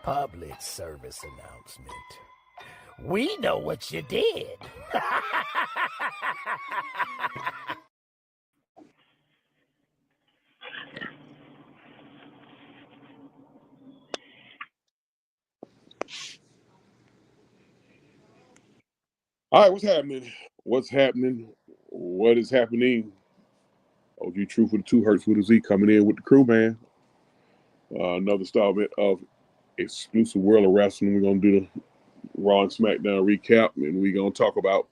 Public service announcement. We know what you did. All right, what's happening? What's happening? What is happening? OG Truth with the 2 Hertz with a Z coming in with the crew, man. Another installment of Exclusive World of Wrestling. We're going to do the Raw and SmackDown recap, and we're going to talk about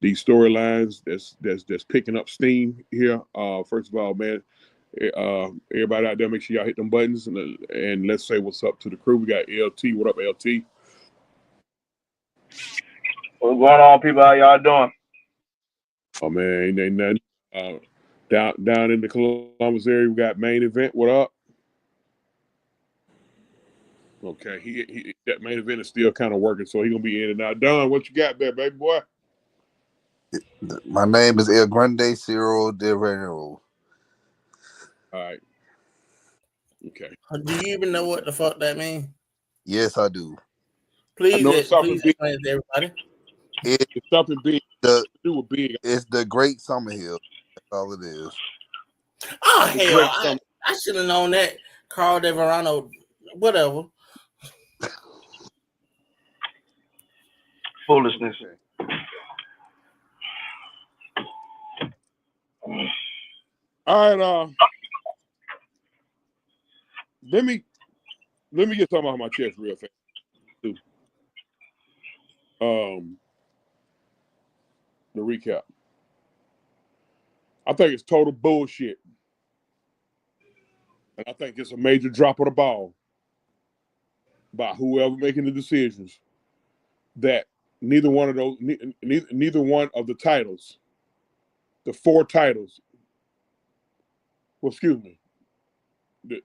these storylines that's picking up steam here. First of all, man, everybody out there, make sure y'all hit them buttons, and let's say what's up to the crew. We got LT. What up, LT? What's going on, people? How y'all doing? Oh, man, ain't nothing. Down in the Columbus area, we got Main Event. What up? Okay, that Main Event is still kind of working, so he's going to be in and out. Don, what you got there, baby boy? My name is El Grande Ciro de Reno. All right. Okay. Do you even know what the fuck that means? Yes, I do. Please explain to everybody. It's something big to do with big. It's the Great Summerhill. That's all it is. Oh, hell. I should have known that. Carl De Verano, whatever. Foolishness. All right, let me get something off my chest real fast too. The recap. I think it's total bullshit, and I think it's a major drop of the ball by whoever making the decisions that neither one of the titles, the 4 titles. Well, excuse me.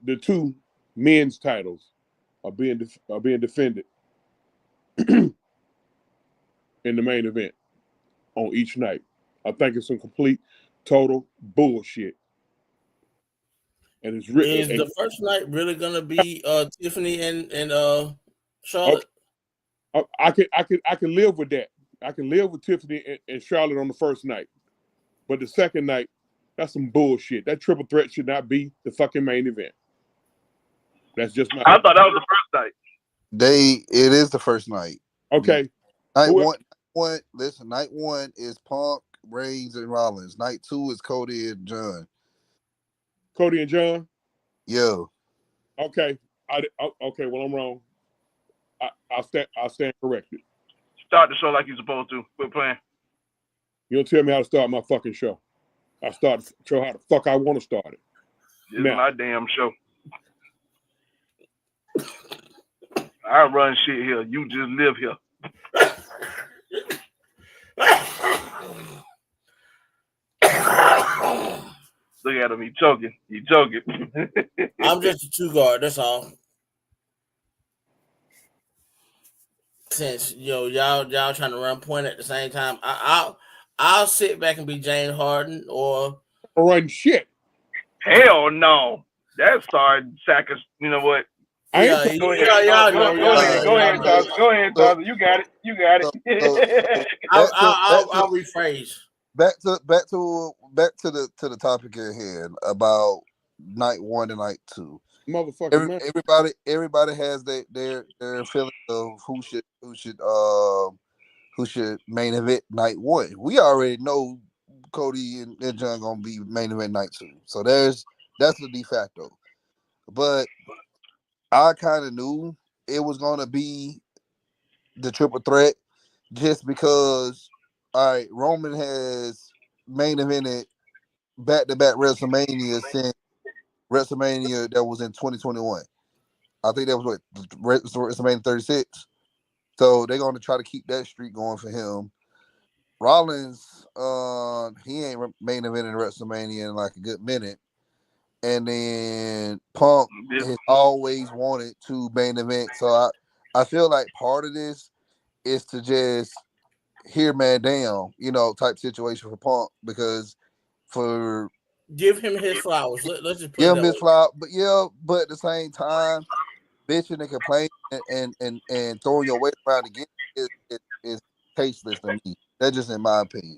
The 2 men's titles are being defended in the main event on each night. I think it's some complete, total bullshit. And it's really is the first night really gonna be Tiffany and Charlotte? I can live with that. I can live with Tiffany and Charlotte on the first night, but the second night, that's some bullshit. That triple threat should not be the fucking main event. That's just my. I thought that was the first night. It is the first night. Okay. Night one. Listen, night 1 is Punk, Reigns, and Rollins. Night 2 is Cody and John. Cody and John. Yeah. Okay. Okay. Well, I'm wrong. I'll stand corrected. Start the show like you're supposed to. Quit playing. You don't tell me how to start my fucking show. I start the show how the fuck I want to start it. This is my damn show. I run shit here. You just live here. Look at him. He choking. I'm just a 2 guard. That's all. Since y'all trying to run point at the same time, I'll sit back and be James Harden or run shit. Hell no. That's sorry, Sackers. You know what? Go ahead, Taza. You got it. I'll rephrase. Back to the topic at hand about night 1 and night 2. Motherfucker, everybody has their feeling of who should main event night 1. We already know Cody and John gonna be main event night 2, so that's the de facto. But I kind of knew it was gonna be the triple threat just because. All right, Roman has main evented back-to-back WrestleMania since WrestleMania that was in 2021. I think that was WrestleMania 36. So they're going to try to keep that streak going for him. Rollins, he ain't main evented WrestleMania in like a good minute. And then Punk has always wanted to main event. So I feel like part of this is to just hear man down, type situation for Punk, because give him his flowers. Let's just give him his flowers. But at the same time, bitching and complaining and throwing your weight around again is tasteless to me. That's just in my opinion.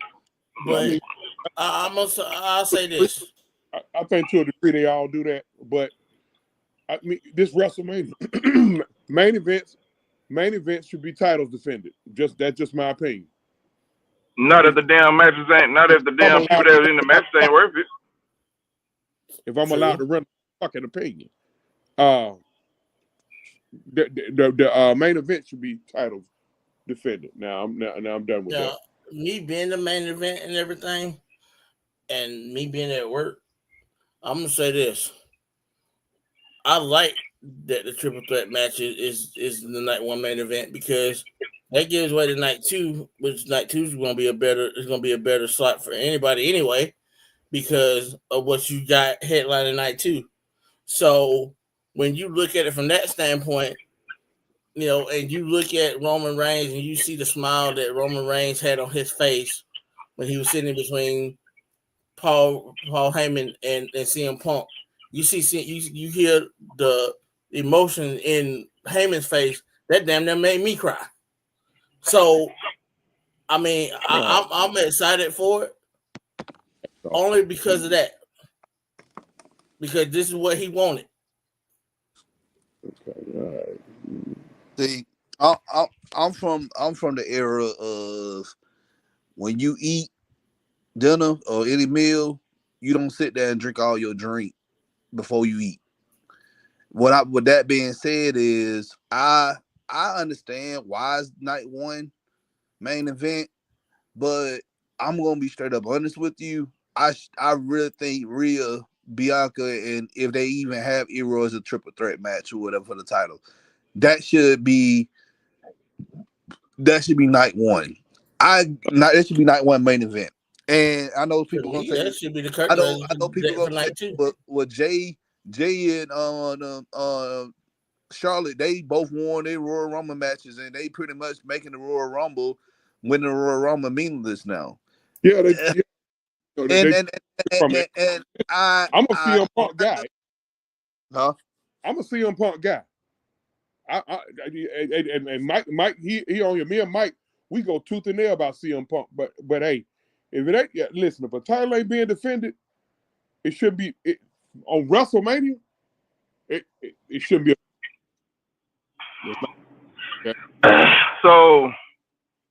But I'll say this. I think to a degree they all do that, but I mean this WrestleMania main events should be titles defended. That's just my opinion. Not if the damn matches ain't. Not if the damn people that are in the matches ain't worth it. If I'm allowed to run a fucking opinion, the main event should be titles defended. Now I'm done with that. Me being the main event and everything, and me being at work, I'm gonna say this. I like that the triple threat match is the night one main event because that gives way to night two, which night two is gonna be a better slot for anybody anyway, because of what you got headlining night two. So when you look at it from that standpoint, and you look at Roman Reigns and you see the smile that Roman Reigns had on his face when he was sitting between Paul Heyman and CM Punk. You hear the emotion in Heyman's face. That damn near made me cry. So, I mean, I'm excited for it only because of that. Because this is what he wanted. Okay, all right. See, I'm from the era of when you eat dinner or any meal, you don't sit there and drink all your drink before you eat. With that being said is I understand why it's night one main event, but I'm gonna be straight up honest with you. I really think Rhea, Bianca, and if they even have Iro as a triple threat match or whatever for the title, that should be night one. That should be night one main event. And I know people gonna say that should be the curtain. I know people gonna say with Jay and Charlotte, they both won their Royal Rumble matches, and they pretty much making the Royal Rumble, winning the Royal Rumble meaningless now. Yeah, I'm a CM Punk guy. Huh? I'm a CM Punk guy. And Mike, he on you. Me and Mike, we go tooth and nail about CM Punk. But hey, if it ain't, listen, if a title ain't being defended, it should be on WrestleMania. It shouldn't be. So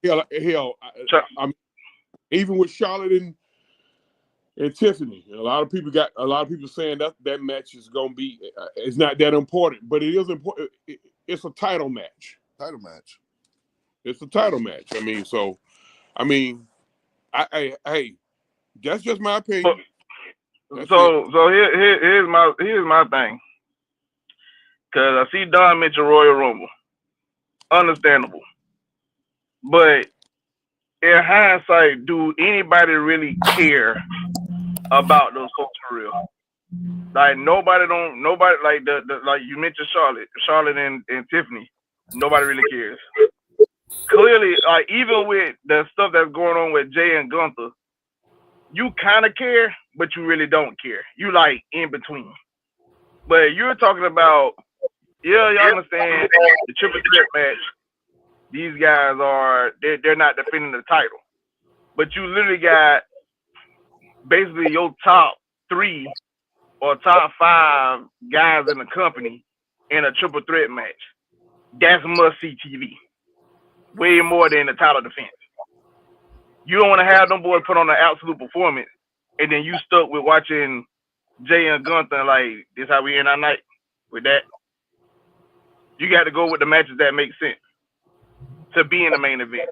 hell, I mean, even with Charlotte and Tiffany, a lot of people saying that match is gonna be it's not that important, but it is important. It's a title match. It's a title match. I mean, hey, that's just my opinion. So here's my thing. Cause I see Don mention Royal Rumble. Understandable. But in hindsight, do anybody really care about those folks for real? Like nobody like like you mentioned Charlotte and Tiffany. Nobody really cares. Clearly, like even with the stuff that's going on with Jay and Gunther, you kind of care, but you really don't care. You like in between. But you're talking about, you understand the triple threat match. These guys they're not defending the title, but you literally got basically your top 3 or top 5 guys in the company in a triple threat match. That's must-see TV. Way more than the title defense. You don't want to have them boys put on an absolute performance, and then you stuck with watching Jay and Gunther like, this how we end our night with that. You got to go with the matches that make sense to be in the main event.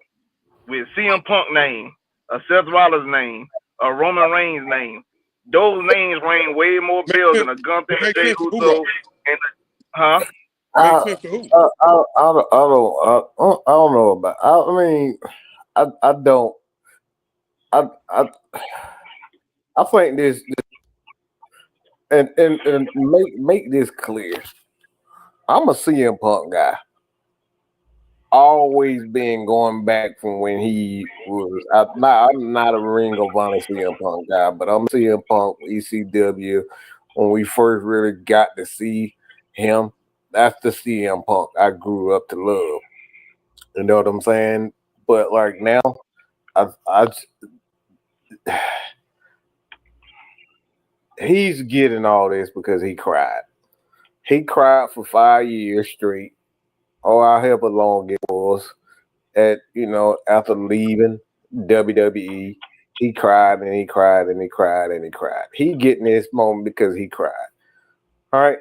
With CM Punk name, a Seth Rollins name, a Roman Reigns name. Those names ring way more bells than a Gunther and Jay Uso. Huh? Makes sense to who? I don't know about. I mean, I don't. I think this and make this clear. I'm a CM Punk guy. Always been going back from when he was. I'm not a Ring of Honor CM Punk guy, but I'm CM Punk ECW when we first really got to see him that's the CM Punk I grew up to love. You know what I'm saying? But like now, he's getting all this because he cried. He cried for 5 years straight. Oh, however long it was. After leaving WWE, he cried and he cried and he cried and he cried. He getting this moment because he cried. All right.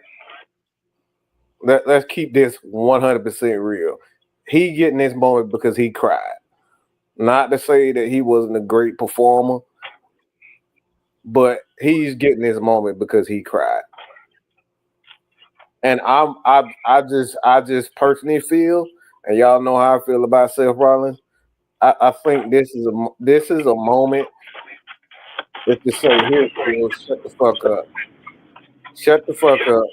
Let's keep this 100% real. He getting this moment because he cried. Not to say that he wasn't a great performer, but he's getting this moment because he cried. And I just personally feel, and y'all know how I feel about Seth Rollins. I think this is a moment that to say, here, Phil, shut the fuck up. Shut the fuck up.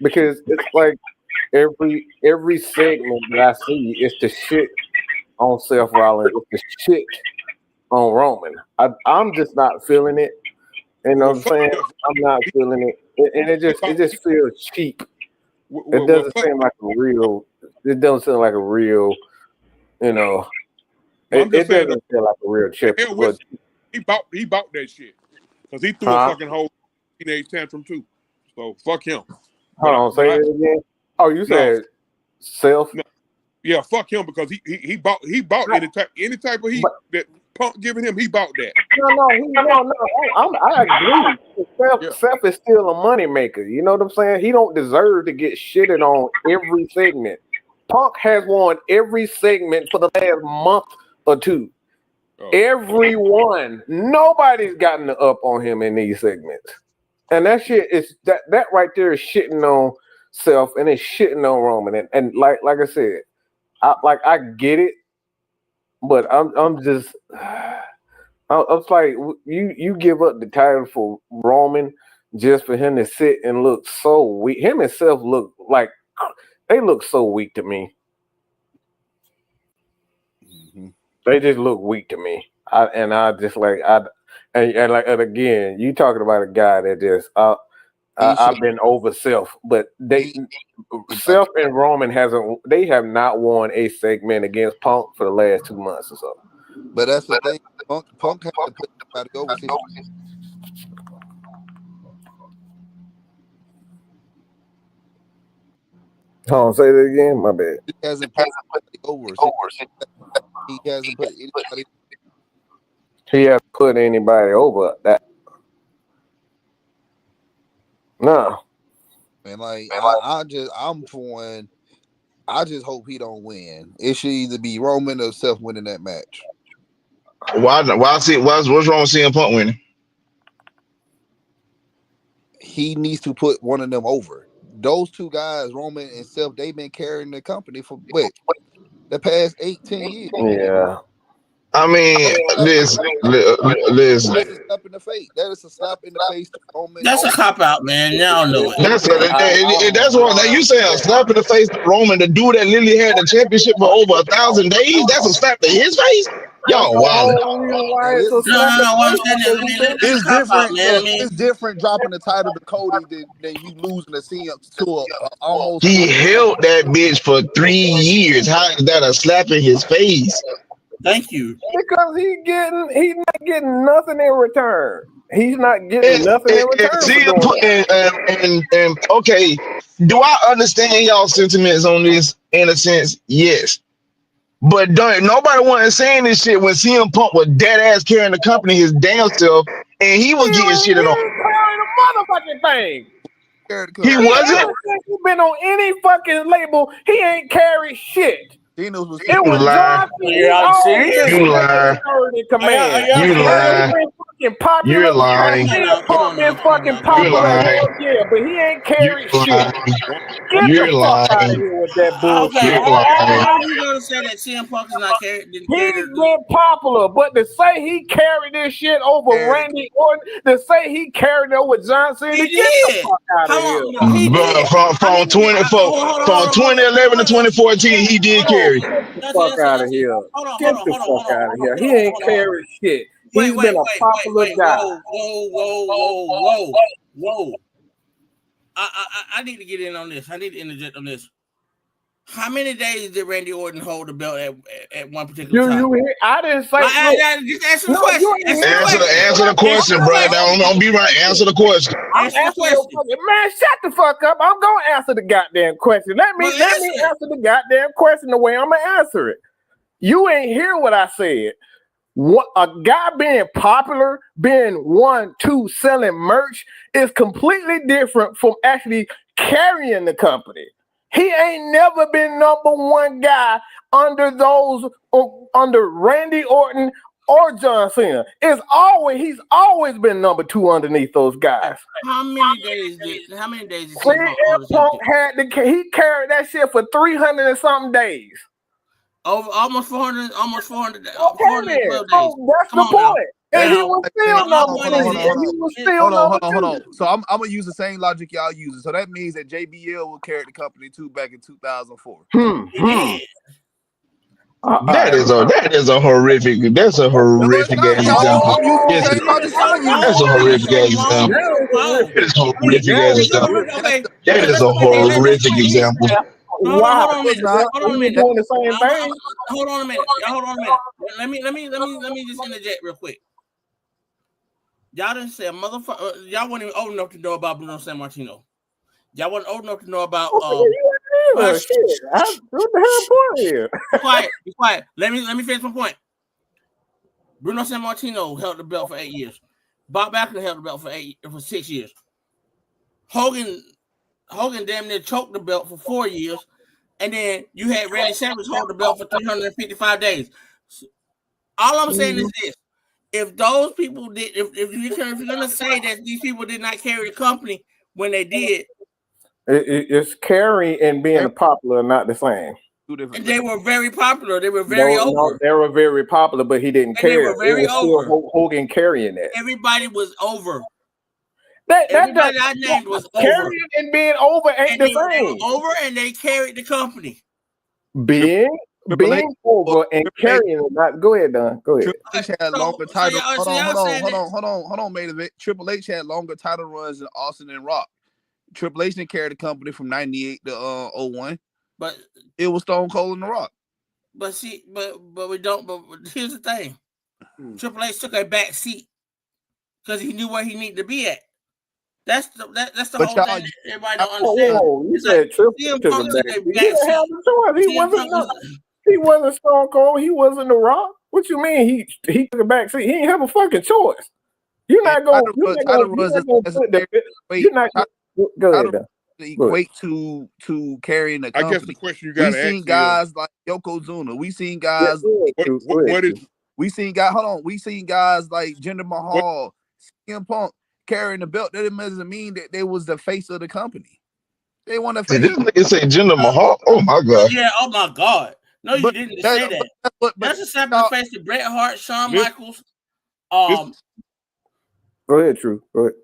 Because it's like every segment that I see is the shit on Seth Rollins, it's the shit on Roman. I'm just not feeling it. You know what I'm saying? I'm not feeling it. And it just feels cheap. It doesn't seem like a real, it doesn't seem like a real, it doesn't feel like a real chip. He bought that shit. Because he threw a fucking whole teenage tantrum too. So fuck him. Hold on, say it again. Oh, you said Self? No. Yeah, fuck him because he bought any type of heat that Punk giving him, he bought that. No. I agree. Seth is still a money maker. You know what I'm saying? He don't deserve to get shitted on every segment. Punk has won every segment for the last month or two. Oh. Everyone. Nobody's gotten up on him in these segments. And that shit is that right there is shitting on Seth and it's shitting on Roman. And like I said, I get it, but I'm just like you give up the title for Roman just for him to sit and look so weak. Him and Seth look like they look so weak to me. Mm-hmm. They just look weak to me. And again, you talking about a guy that just I've been over Seth, but Seth and Roman have not won a segment against Punk for the last 2 months or so. But that's the thing. Punk has to put somebody over. Hold on, say that again. My bad. He hasn't put anybody over. He hasn't put anybody. He hasn't put anybody over that. No. And I'm for one. I just hope he don't win. It should either be Roman or Seth winning that match. What's wrong with CM Punk winning? He needs to put one of them over. Those two guys, Roman and Seth, they've been carrying the company for the past 18 years. Yeah. I mean, listen. That's a slap in the face. That is a slap in the face to Roman. That's a cop out, man. Y'all know it. That's what you say. A slap in the face to Roman. The dude that literally had the championship for over 1,000 days. That's a slap to his face. Y'all wild. No. It's different. It's different dropping the title to Cody than you losing the CM to almost. He held that bitch for 3 years. How is that a slap in his face? Thank you. Because he's not getting nothing in return. He's not getting nothing in return. And okay, do I understand y'all sentiments on this? In a sense, yes. But nobody wasn't saying this shit when CM Punk was dead ass carrying the company his damn self, and he was getting shit on. Motherfucking thing. He wasn't. He's been on any fucking label. He ain't carried shit. You lie. You lie. You're lying. Been fucking popular. Yeah, but he ain't carried shit. You're lying. Out of here with that bullshit. Okay, how are you gonna say that CM Punk is not carried? He's been popular, but to say he carried this shit over Randy Orton, to say he carried it over John Cena, get the fuck out of here. But from 2011 to 2014, he did carry. Get the fuck out of here. Get the fuck out of here. He ain't carried shit. He's been a popular guy. Whoa. I need to get in on this. I need to interject on this. How many days did Randy Orton hold the belt at one particular time? I didn't say. Just answer the question. Answer the question, bro. Don't be right. Answer the question. I'm answering your question. Man, shut the fuck up. I'm gonna answer the goddamn question. Let me answer the goddamn question the way I'm gonna answer it. You ain't hear what I said. What a guy being popular, being 1, 2, selling merch is completely different from actually carrying the company. He ain't never been number one guy under Randy Orton or John Cena. He's always been number 2 underneath those guys. How many days did CM Punk he carried that shit for 300 and something days. Over almost 400 days. Okay, so that's the point. And he was still number 2. Hold on. So I'm gonna use the same logic y'all using. So that means that JBL will carry the company too back in 2004. That is a horrific. That's a horrific example. Yes, that's a horrific example. That is a horrific example. That is a horrific example. Wow. Hold on a minute. Let me just interject real quick. Y'all didn't say a motherfucker. Y'all weren't even old enough to know about Bruno Sammartino. Y'all wasn't old enough to know about. What the hell point here? Be quiet. Let me finish my point. Bruno Sammartino held the belt for 8 years. Bob Backlund held the belt for 6 years. Hogan damn near choked the belt for 4 years, and then you had Randy Savage hold the belt for 355 days. All I'm saying is this: if those people did, if you're gonna say that these people did not carry the company when they did, it's carrying and being popular not the same. And they were very popular. They were very over. No, they were very popular, but he didn't carry. They were very over. Hogan carrying that. Everybody was over. Everybody I named was over. Carrying and being over ain't the same. They were over and they carried the company. Being over and carrying it. Not go ahead, Don. Go ahead. Triple H had longer title. Hold on, main event. Triple H had longer title runs than Austin and Rock. Triple H didn't carry the company from 98 to 01. But it was Stone Cold and The Rock. But we don't. But here's the thing: Triple H took a back seat because he knew where he needed to be at. That's the whole thing. Everybody don't understand. You said Triple H took a back seat. He didn't have the choice. He wasn't Stone Cold. He wasn't The Rock. What you mean? He took a back seat. He didn't have a fucking choice. You're not going. Go ahead. Equate to carrying the company. I guess the question you got to ask. We seen guys like Yokozuna. We seen guys. We seen guys like Jinder Mahal, CM Punk carrying the belt. That doesn't mean that they was the face of the company. They want to. It's a Jinder Mahal. Oh my god. Yeah. Oh my god. No, you didn't say that. That's a separate face to Bret Hart, Shawn Michaels. Go ahead, True. Go ahead.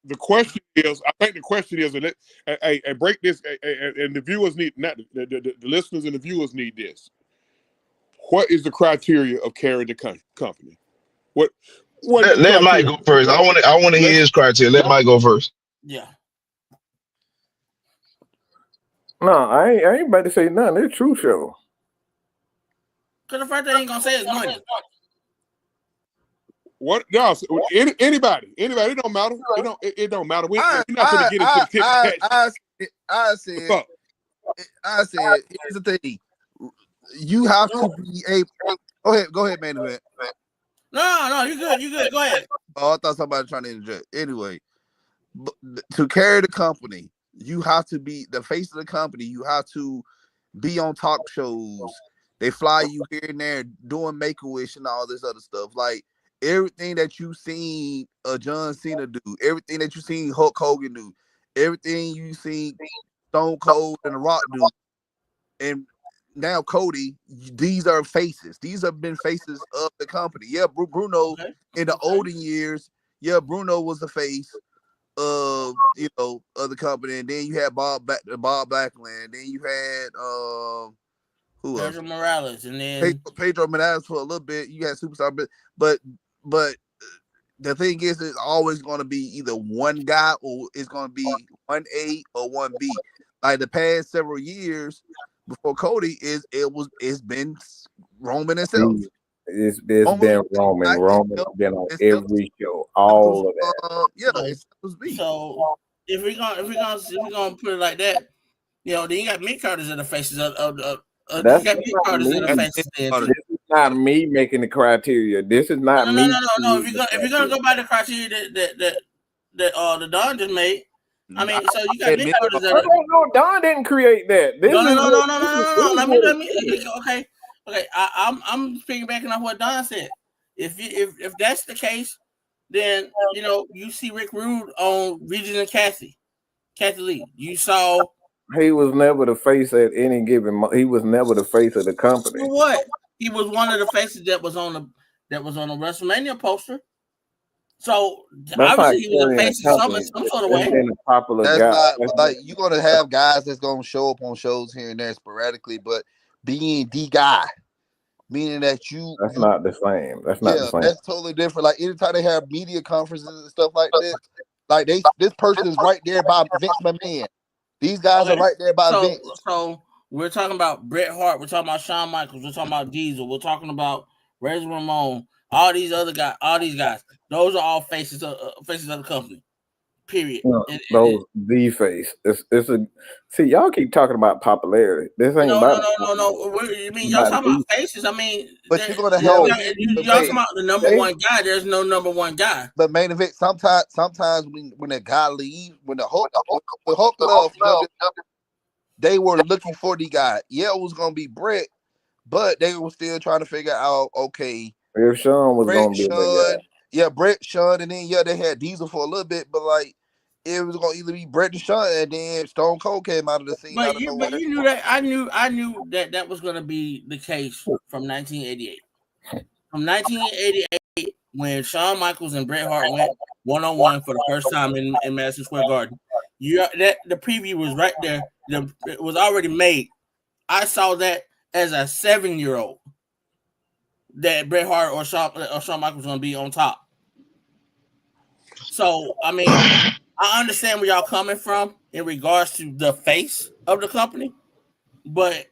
The question is, I think the question is, and break this, and the viewers need, not the listeners and the viewers need this. What is the criteria of carrying the company? Let Mike go first. I want to hear his criteria. Let Mike go first. Yeah. No, I ain't about to say nothing. It's True show. Because the first thing ain't gonna say is money. What? No, anybody. It don't matter. It don't matter. We're not going to get into the I said, here's the thing. You have to be able. Go ahead, main event. No, you good. Go ahead. Oh, I thought somebody was trying to interject. Anyway, to carry the company, you have to be the face of the company. You have to be on talk shows. They fly you here and there doing Make-A-Wish and all this other stuff. Like, everything that you seen John Cena do, everything that you seen Hulk Hogan do, everything you seen Stone Cold and The Rock do, and now Cody, these are faces. These have been faces of the company. Yeah, Bruno in the olden years, Bruno was the face of of the company, and then you had Bob Backlund, then you had who else? Pedro Morales, and then Pedro Morales for a little bit. You had Superstar, but the thing is, it's always going to be either one guy or it's going to be 1A or 1B. Like the past several years before Cody, it's been Roman himself. It's been Roman. Roman has been on every show. All of that. It's supposed to be. So if we're gonna put it like that, then you got mid carders in the faces of That's this is not me making the criteria. This is not me. No. If you're gonna go by the criteria that the Don just made, I mean, so you got mid carders. No, Don didn't create that. No. Let me. Okay. I'm piggybacking off what Don said. If that's the case, then you see Rick Rude on Regis and Kathy Lee. You saw. He was never the face at any given. He was never the face of the company. For what? He was one of the faces that was on the WrestleMania poster. So obviously he was a face in some sort of way. You're gonna have guys that's gonna show up on shows here and there sporadically, but being the guy, meaning that that's not the same. That's not the same. That's totally different. Like anytime they have media conferences and stuff like this, like this person is right there by Vince McMahon. These guys are right there by Vince. So we're talking about Bret Hart. We're talking about Shawn Michaels. We're talking about Diesel. We're talking about Razor Ramon. All these other guys. All these guys. Those are all faces of the company. Period. The face. See, y'all keep talking about popularity. This ain't about. No. You mean y'all talking about faces? I mean, but you're gonna have y'all talking about the number one guy. There's no number one guy. But main event. Sometimes when a guy leaves, when the Hulk left, they were looking for the guy. Yeah, it was gonna be Bret, but they were still trying to figure out. Okay, if Shawn was gonna be the guy. Yeah, Bret, Shawn, and then they had Diesel for a little bit, but like it was gonna either be Bret and Shawn, and then Stone Cold came out of the scene. But you knew that I knew that was gonna be the case from 1988. From 1988, when Shawn Michaels and Bret Hart went 1-on-1 for the first time in Madison Square Garden, the preview was right there. It was already made. I saw that as a 7-year-old that Bret Hart or Shawn Michaels was gonna be on top. So I mean, I understand where y'all coming from in regards to the face of the company, but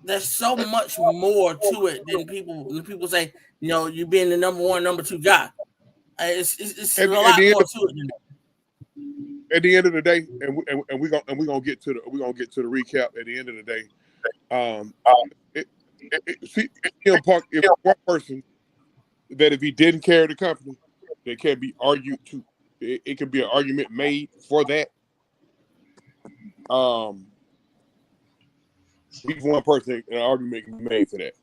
there's so much more to it than people say. You being the number one, number two guy. It's a lot more to it than that. At the end of the day, and we're gonna get to the recap at the end of the day. CM Punk is one person that if he didn't carry the company, there can be argued to. It can be an argument made for that. He's one person, an argument can be made for that.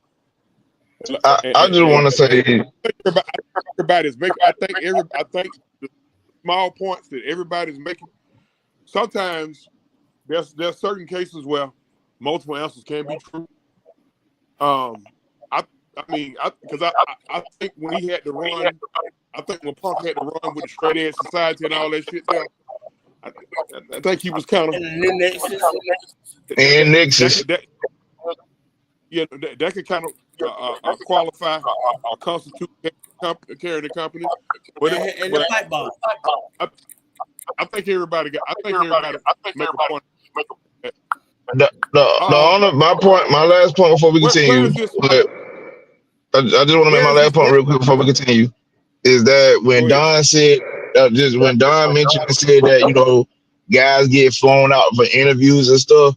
I just want to say, everybody's making. I think the small points that everybody's making. Sometimes there's certain cases where multiple answers can be true. I think when he had to run, I think when Punk had to run with the straight edge society and all that shit there, I think he was kind of Nexus. That could kind of qualify or constitute carrying the company. And the pipe bomb. I think everybody make a point. My last point before we continue. I just want to make my last point real quick before we continue. Is that when Don said, when Don mentioned and said that guys get flown out for interviews and stuff,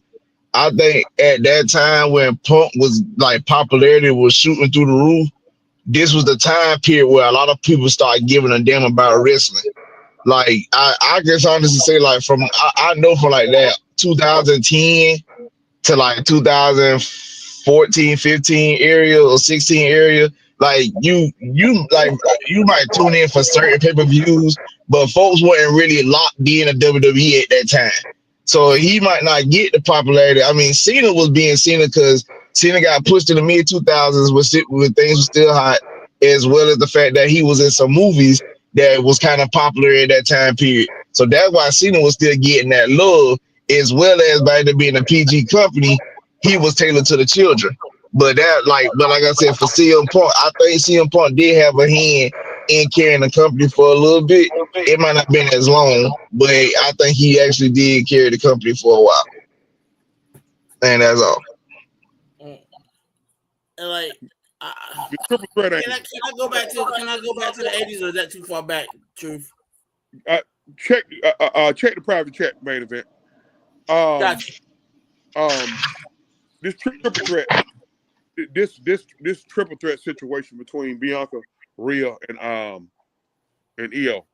I think at that time when Punk was like popularity was shooting through the roof, this was the time period where a lot of people started giving a damn about wrestling. Like I guess honestly say like I know from like that 2010 to like 2014, 15 area or 16 area, like you might tune in for certain pay-per-views, but folks weren't really locked in to WWE at that time. So he might not get the popularity. I mean, Cena was being Cena because Cena got pushed in the mid 2000s when things were still hot, as well as the fact that he was in some movies that was kind of popular at that time period. So that's why Cena was still getting that love, as well as by it being a PG company, he was tailored to the children. But like I said, for CM Punk, I think CM Punk did have a hand and carrying the company for a little bit. It might not have been as long, but I think he actually did carry the company for a while. And that's all. And like, The triple threat can I go back to the 80s, or is that too far back? Truth. Check the private chat main event. Gotcha. This triple threat, this triple threat situation between Bianca, Rhea, and Io.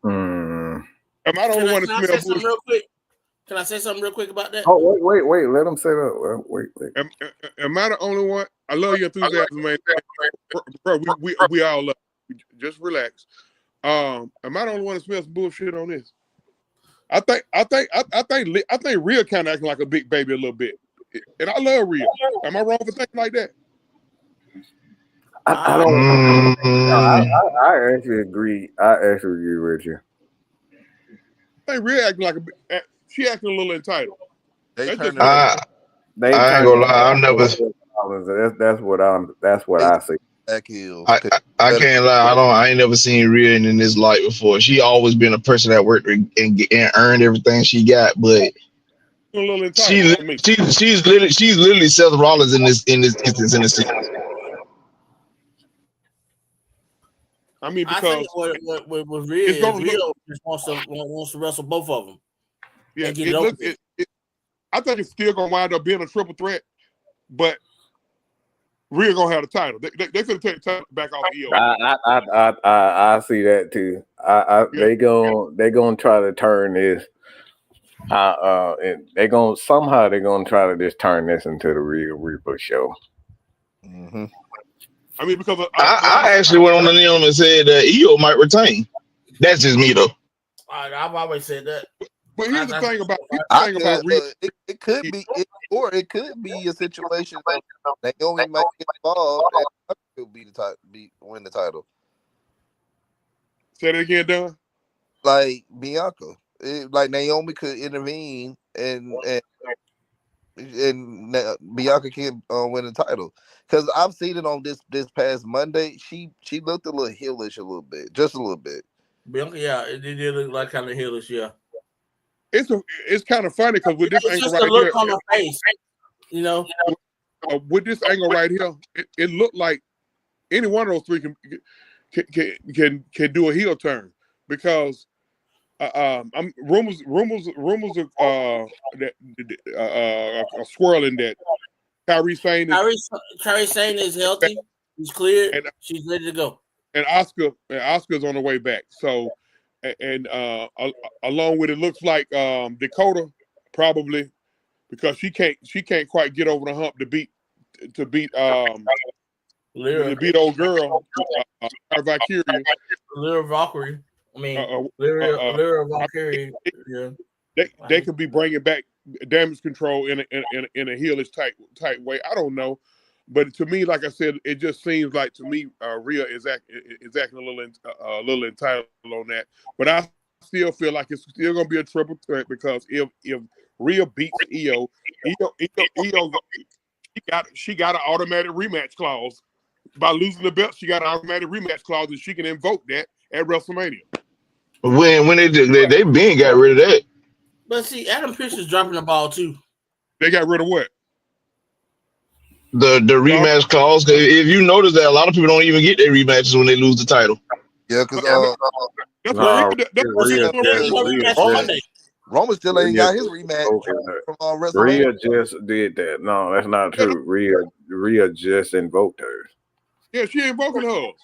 Mm. Am I the only one to smell bullshit? Real quick? Can I say something real quick about that? Oh, wait. Let him say that. Wait. Am I the only one? I love your enthusiasm, man. Bro, we all love you. Just relax. Am I the only one that smells bullshit on this? I think Rhea kind of acting like a big baby a little bit, and I love Rhea. Am I wrong for thinking like that? I don't. I actually agree. I actually agree with you. I think Rhea acting like she acting a little entitled. I ain't gonna lie. I never. That's what I see. I can't lie. I ain't never seen Rhea in this light before. She always been a person that worked and earned everything she got, but she's literally Seth Rollins in this instance in the scene. I mean, because I think with Rhea, just wants to wrestle both of them. Yeah, and get it over. I think it's still gonna wind up being a triple threat, but Rhea gonna have the title. They could take the title back off Io. I see that too. They gonna try to turn this. And they're gonna try to just turn this into the Rhea Reaper show. Mm-hmm. I mean, because I actually went on the limb and said that Io might retain. That's just me though. I've always said that. But here's the thing about Rhea. It could be, or it could be a situation that Naomi might get involved and could win the title. Say it again, Don. Like Bianca, like Naomi could intervene and Bianca can win the title. Because I've seen it on this past Monday. She looked a little heelish a little bit, just a little bit. Bianca, yeah, it did look like kind of heelish, yeah. It's kind of funny because with this angle right look here, on her face, you know, with this angle right here, it looked like any one of those three can do a heel turn because rumors are swirling that Kairi Sane is healthy, he's cleared, and she's ready to go, and Oscar's on the way back. So. And along with it looks like Dakota probably because she can't quite get over the hump to beat old girl Valkyrie. Lyra Valkyrie. I mean Lyra Valkyrie. Yeah. They could be bringing back damage control in a heelish type way. I don't know. But to me, like I said, it just seems like to me, Rhea is acting a little entitled on that. But I still feel like it's still going to be a triple threat because if Rhea beats Io, she got an automatic rematch clause. By losing the belt, she got an automatic rematch clause, and she can invoke that at WrestleMania. When they been got rid of that. But see, Adam Pearce is dropping the ball too. They got rid of what? The rematch clause. If you notice that a lot of people don't even get their rematches when they lose the title. Yeah, because Roman still ain't got his rematch from WrestleMania. Rhea just did that. No, that's not true. Rhea just invoked hers. Yeah, she invoking hers.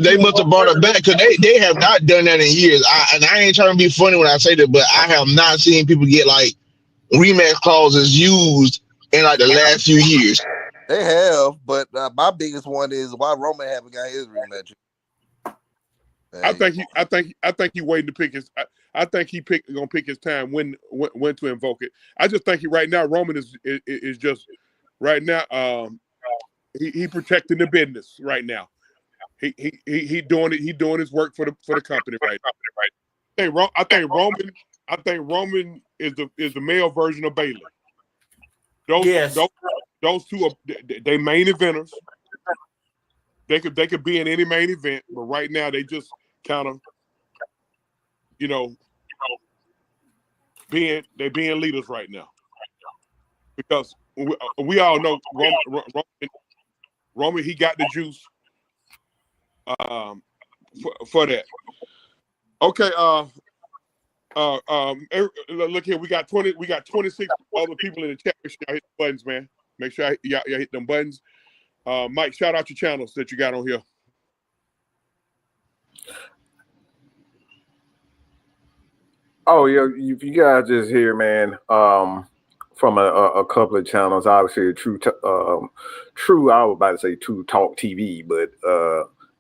They must have brought it back because they have not done that in years. I ain't trying to be funny when I say that, but I have not seen people get like rematch clauses used in like the last few years. They have, but my biggest one is why Roman haven't got his rematch. I think he waiting to pick his. I think gonna pick his time when to invoke it. I just think right now Roman is just right now. He protecting the business right now. He doing it. He doing his work for the company right now. I think Roman is the male version of Bayley. Those two are they main eventers. They could be in any main event, but right now they just kind of, being leaders right now, because we all know Roman he got the juice for that. Okay, look here, we got 26 other people in the chat. Make sure y'all hit the buttons, man. Make sure y'all hit them buttons. Mike, shout out your channels that you got on here. Oh yeah, you guys just hear, man, from a couple of channels. Obviously, True. I was about to say True Talk TV, but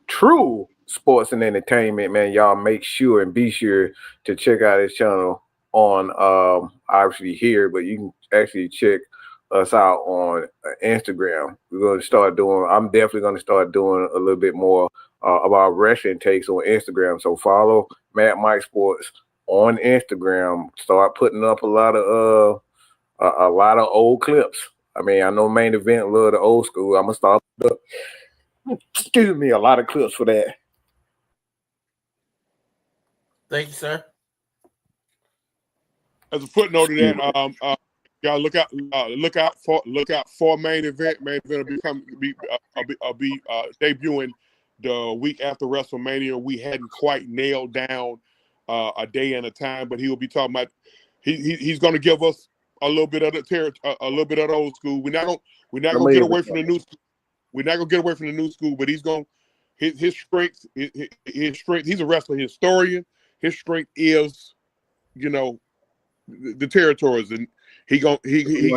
True Sports and Entertainment, man. Y'all make sure and be sure to check out his channel on obviously here, but you can actually check us out on Instagram. We're going to start doing. I'm definitely going to start doing a little bit more about wrestling takes on Instagram. So follow Mad Mike Sports on Instagram. Start putting up a lot of old clips. I mean, I know Main Event love the old school. I'm gonna start up. Excuse me, a lot of clips for that. Thank you, sir. As a footnote to that, y'all look out for Main Event. Main Event will be debuting the week after WrestleMania. We hadn't quite nailed down a day and a time, but he will be talking about. He's going to give us a little bit of the a little bit of the old school. We're not gonna get away from the new school. We're not gonna get away from the new school, but he's going his strength. His strength. He's a wrestling historian. His strength is, the territories, and he gonna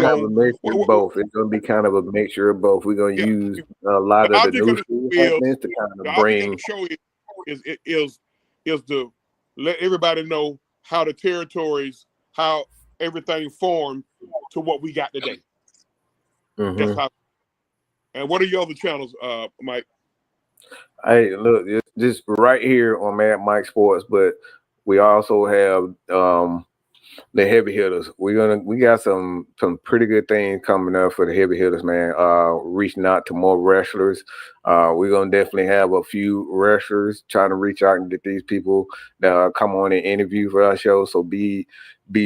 have a mixture of both. It's gonna be kind of a mixture of both. We're gonna use a lot of the new school happenings to kind of bring. The show is to let everybody know how the territories, how everything formed to what we got today. Mm-hmm. That's how. And what are your other channels, Mike? Hey, look, just right here on Mad Mike Sports, but we also have the heavy hitters. We got some pretty good things coming up for the heavy hitters, man. Reaching out to more wrestlers. We're gonna definitely have a few wrestlers trying to reach out and get these people that come on and interview for our show. So be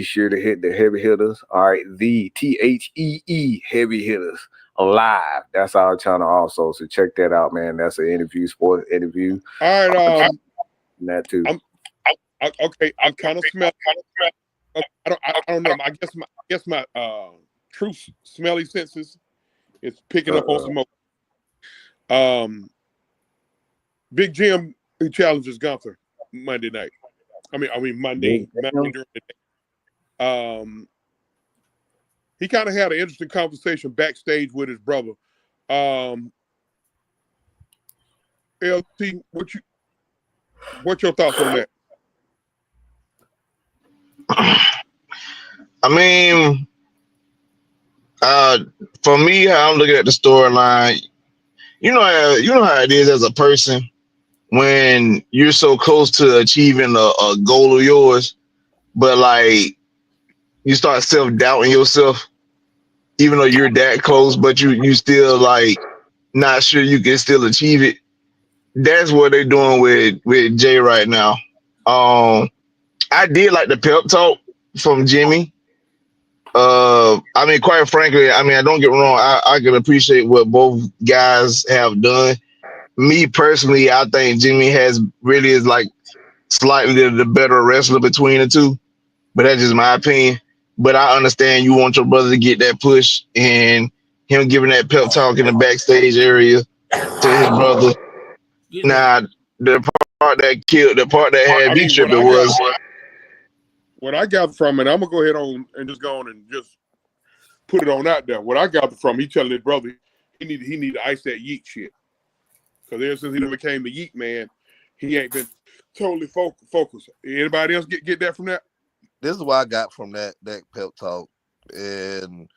sure to hit the heavy hitters. All right, the THEE heavy hitters live. That's our channel also. So check that out, man. That's an interview, sports interview. All right, that too. I'm kind of smelling. I don't know. I guess my true smelly senses is picking up on some more. Big Jim who challenges Gunther Monday night. I mean Monday during the day. He kind of had an interesting conversation backstage with his brother. LT, what's your thoughts on that? I mean, for me, how I'm looking at the storyline, you know how it is as a person when you're so close to achieving a goal of yours, but like you start self-doubting yourself, even though you're that close, but you still like not sure you can still achieve it. That's what they're doing with Jay right now. I did like the pep talk from Jimmy. I mean, quite frankly, I don't get me wrong. I can appreciate what both guys have done. Me personally, I think Jimmy is like slightly the better wrestler between the two, but that's just my opinion. But I understand you want your brother to get that push, and him giving that pep talk in the backstage area to his brother. Now, the part that had me tripping was. What I got from it, I'm gonna go ahead on and just go on and just put it on out there. What I got from, he telling his brother he need to ice that yeet shit, because ever since he became the yeet man, he ain't been totally focused. Anybody else get that from that? This is what I got from that pep talk, and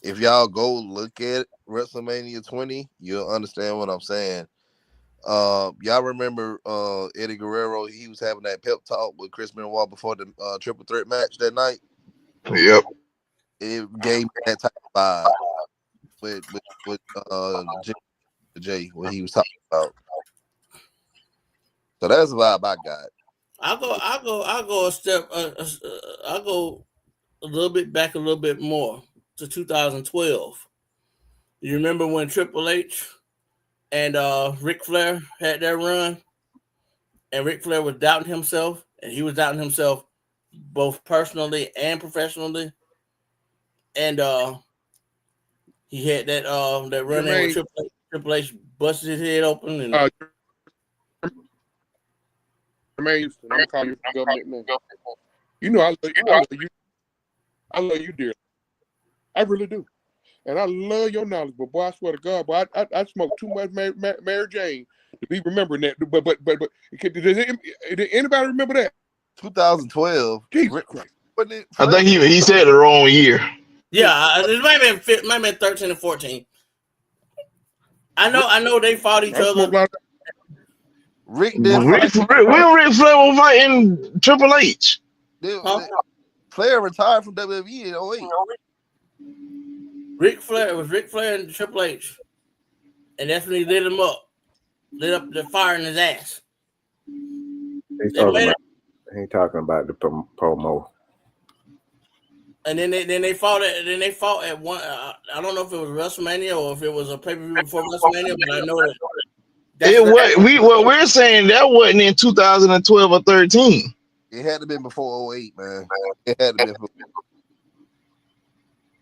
if y'all go look at WrestleMania 20, you'll understand what I'm saying. Y'all remember Eddie Guerrero? He was having that pep talk with Chris Benoit before the triple threat match that night. Yep. It gave me that type of vibe with J, what he was talking about. So that's the vibe I got. I'll go a step. I'll go a little bit back, a little bit more to 2012. You remember when Triple H and Ric Flair had their run, and Ric Flair was doubting himself, and he was doubting himself both personally and professionally, and he had that run in with Triple H busted his head open, and Jermaine, I'm gonna call you government man. You know I love you. I love you dearly. I really do. And I love your knowledge, but boy, I swear to God, boy, I smoked too much Mary Jane to be remembering that. But did anybody remember that? 2012. Jesus Christ. I think he said the wrong year. Yeah, it might have been 13 and 14. I know they fought each other. Rick Flair was fighting Triple H. Flair retired from WWE in 08. Ric Flair and Triple H, and that's when he lit up the fire in his ass. He's talking about the promo. And then they fought at one. I don't know if it was WrestleMania or if it was a pay-per-view before WrestleMania, but I know what we're saying that wasn't in 2012 or 13. It had to be before 08, man. It had to be before.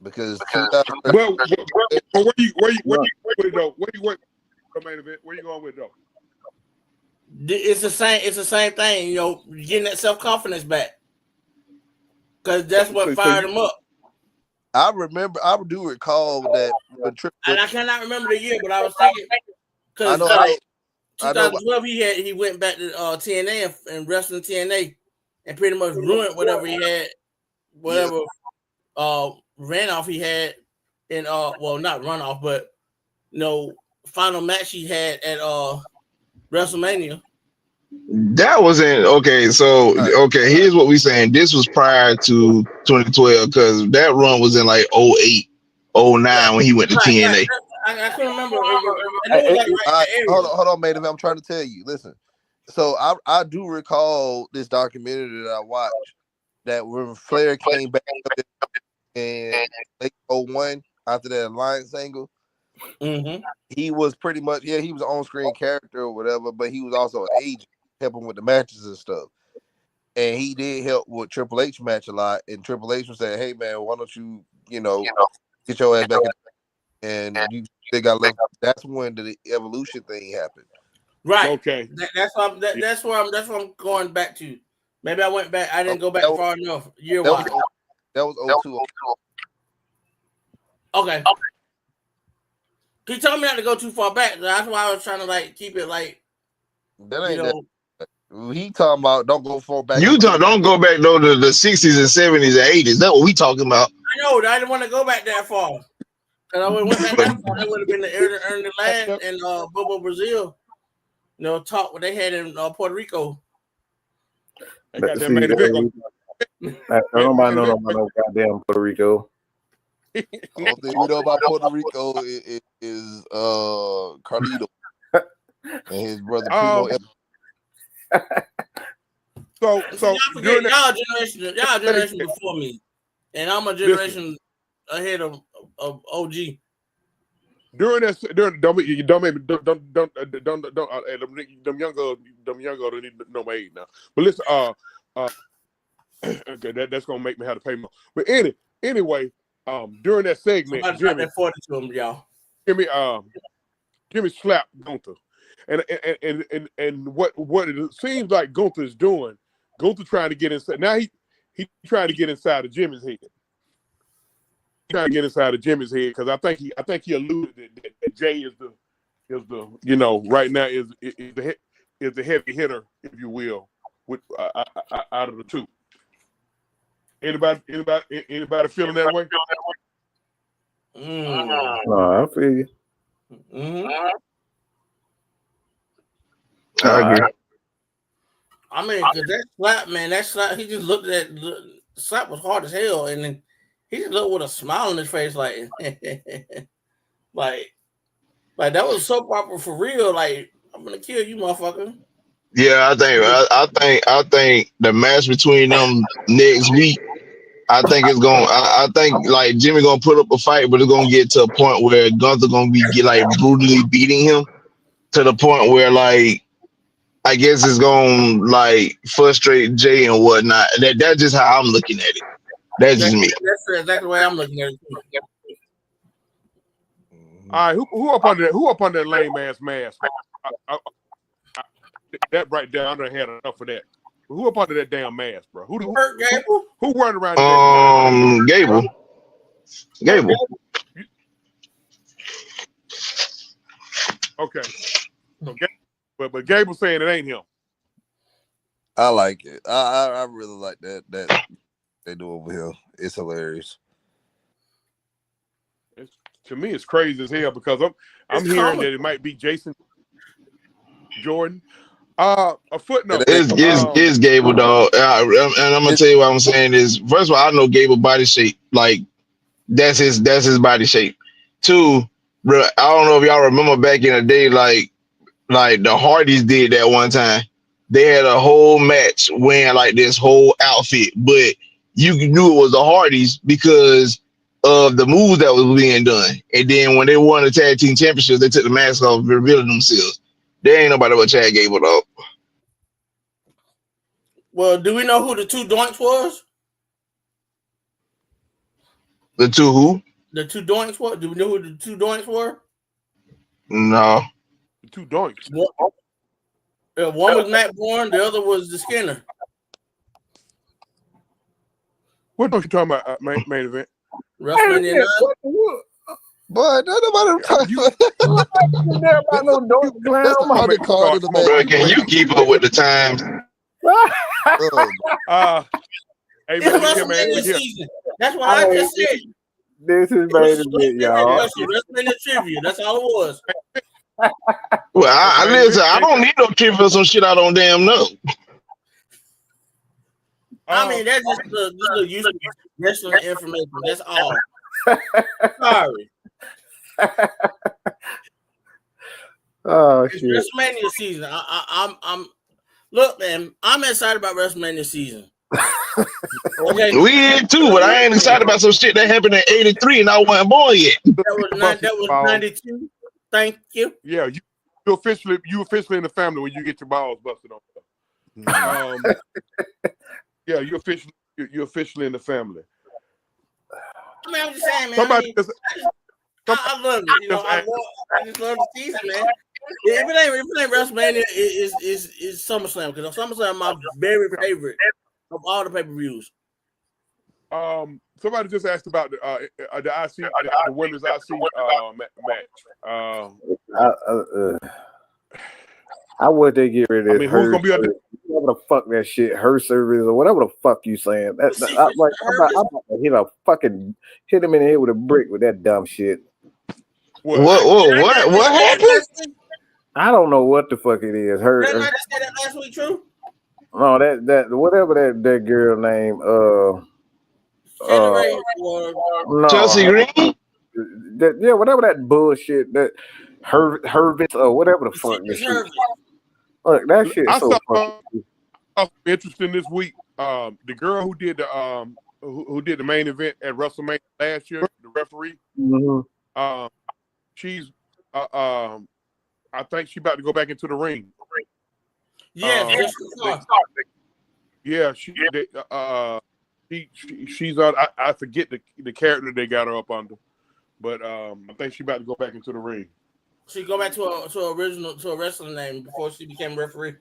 Because where you with it though? Where you going with it though? It's the same thing, you know, getting that self-confidence back. Because that's what fired him up. I do recall that and I cannot remember the year, but I was thinking because 2012 he went back to TNA and wrestling TNA and pretty much ruined whatever he had, whatever runoff he had in well, not runoff, but final match he had at WrestleMania. That wasn't okay. So here's what we're saying. This was prior to 2012 because that run was in like 08, 09 when he went to TNA. I couldn't remember. Hold on, man. I'm trying to tell you. Listen. So I do recall this documentary that I watched that when Flair came back in late 01 after that Alliance angle. Mm-hmm. He was pretty much he was an on-screen character or whatever, but he was also an agent, helping with the matches and stuff. And he did help with Triple H match a lot. And Triple H was saying, "Hey man, why don't you get your ass back in?" And you still got left. That's when the evolution thing happened. Right. Okay. That's where I'm going back to. Maybe I went back. I didn't go back far enough. Year-wise. That was 02. Okay. He told me not to go too far back. That's why I was trying to keep it that ain't that. He talking about don't go far back. Don't go back though to the 60s and 70s and 80s. That's what we talking about. I know. I didn't want to go back that far. Because I went back that far. It would have been the Ernie Ladd and Bobo Brazil. Talk what they had in Puerto Rico. I got that main event. Nobody know no goddamn Puerto Rico. All thing we know about Puerto Rico is Carlito and his brother Primo. So during y'all generation before me, and I'm a generation ahead of OG. Don't them younger don't need to know my age now. But listen, okay, that's gonna make me have to pay more. But anyway, during that segment, Jimmy, Jimmy slapped Gunther, and what it seems like Gunther is doing, Gunther trying to get inside. Now he trying to get inside of Jimmy's head. Trying to get inside of Jimmy's head because I think he alluded that Jay is the right now is the heavy hitter, if you will, with out of the two. Anybody feeling that way? No, I feel you. Mm-hmm. I agree. I mean, because that slap, he just looked at the slap was hard as hell, and then he just looked with a smile on his face, like Like that was soap opera for real. Like I'm gonna kill you, motherfucker. Yeah, I think the match between them next week. I think it's going. I think like Jimmy gonna put up a fight, but it's gonna get to a point where Gunther gonna be like brutally beating him to the point where like I guess it's gonna like frustrate Jay and whatnot. That's just how I'm looking at it. That's just me. That's exactly the way I'm looking at it too. All right, who up under that? Who up under that lame ass mask? That right there, I done had enough of that. Who up under that damn mask, bro? Who running around? Gable. Okay. So, but Gable saying it ain't him. I like it. I really like that they do over here. It's hilarious. To me, it's crazy as hell because I'm hearing that it might be Jason Jordan. A footnote. It's Gable, dog. And I'm gonna tell you what I'm saying is, first of all, I know Gable body shape. Like that's his body shape. Two, I don't know if y'all remember back in the day, like the Hardys did that one time. They had a whole match wearing like this whole outfit, but you knew it was the Hardys because of the moves that was being done. And then when they won the tag team championship, they took the mask off, revealing themselves. There ain't nobody but Chad Gable, though. Well, do we know who the two doinks was? The two who? The two doinks were? Do we know who the two doinks were? No. The two doinks. One was Matt Bourne, the other was the Skinner. What are you talking about, main event? WrestleMania 9. But nobody talking about no doink clown. That's the part of card in the back. Bro, can you keep up with the times? Hey, it's WrestleMania season. That's what I just said. This is main event, y'all. WrestleMania trivia. That's all it was. Well, I don't need no trivia for some shit I don't damn know. I mean, that's just the useful wrestling information. That's all. Sorry. Oh it's shit! WrestleMania season. I'm look, man. I'm excited about WrestleMania season. Okay, we in too, but I ain't excited about some shit that happened in '83 and I wasn't born yet. That was '92. Thank you. Yeah, you officially in the family when you get your balls busted on. Yeah, you officially in the family. I mean, I'm just saying, man. I love it. You know, I just love the season, man. If it ain't WrestleMania, it's SummerSlam because SummerSlam is my very favorite of all the pay-per-views. Somebody just asked about the IC, the women's IC match. I would they get rid of who's gonna be on whatever the fuck that shit, her service or whatever the fuck you saying. I'm about to hit him in the head with a brick with that dumb shit. What happened? I don't know what the fuck it is. Her. Didn't I just say that last week, true? No, that whatever that girl name. No, Chelsea Green. Whatever that bullshit that Hervitz or whatever the fuck this shit. Look, that shit is so fucking interesting this week. The girl who did the main event at WrestleMania last year, the referee. Mm-hmm. She's I think she's about to go back into the ring. Yeah, she's on. I forget the character they got her up under, but I think she's about to go back into the ring. She go back to a wrestling name before she became referee.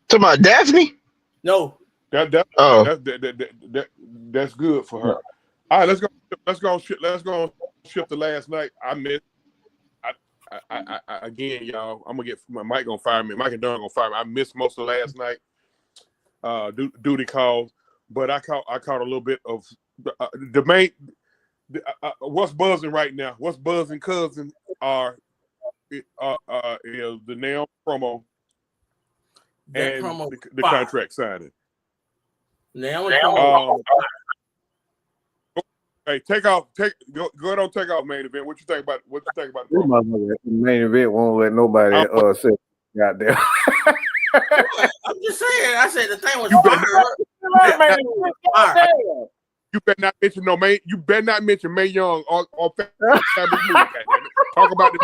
To my Daphne? No. That's good for her. All right, let's go shift to last night. I missed. I again, y'all. I'm gonna get Mike gonna fire me. Mike and Dunn gonna fire me. I missed most of last night. Duty calls, but I caught a little bit of the main. What's buzzing right now? What's buzzing, cousin? Is the Naomi promo and the contract signing. Naomi promo. Hey, take off. Go ahead on take off main event. What you think about? What you think about This the motherfucker, the main event won't let nobody say goddamn. I'm just saying. I said the thing was You better fire. You better not mention no May. You better not mention Mae Young or Fabulous Movie. Talk about the.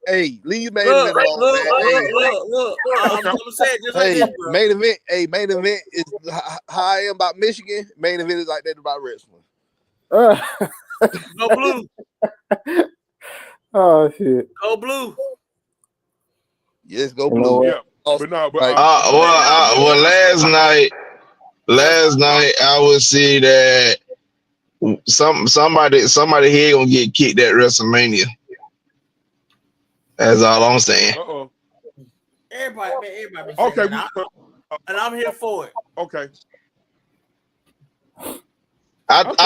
Hey, leave main event alone. Look. I'm gonna say it just like this, bro. Main event is how I am about Michigan. Main event is like that about wrestling. Go blue. Oh shit. Go blue. Yes, go blue. Yeah, but no, but well, last night I would see that somebody here gonna get kicked at WrestleMania. That's all I'm saying. Everybody. Okay, and I'm here for it. Okay. I don't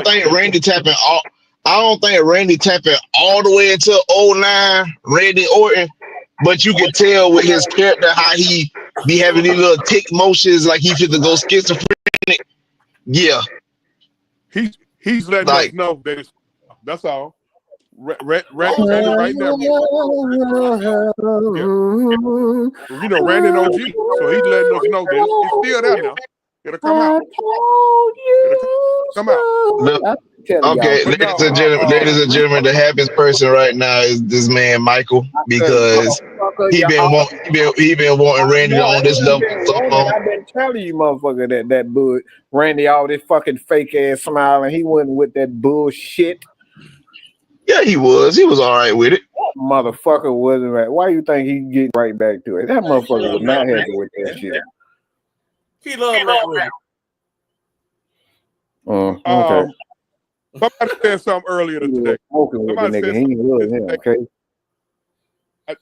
think Randy tapping all the way into 09 Randy Orton, but you can tell with his character how he be having these little tick motions like he should go schizophrenic. Yeah, he's letting us know that that's all. Randy right now. You know, Randy and OG, so he's letting us know that it's still there now. It'll come out. Okay, ladies and gentlemen, the happiest person right now is this man Michael, because he been wanting Randy on this level so long. I've been telling you, motherfucker, that bull Randy all this fucking fake ass smile, and he wasn't with that bullshit. Yeah, he was all right with it. Motherfucker wasn't right. Why you think he get right back to it? That motherfucker was not happy with that shit. He loved that. Okay. Somebody said something earlier today. Somebody said he love him. Okay.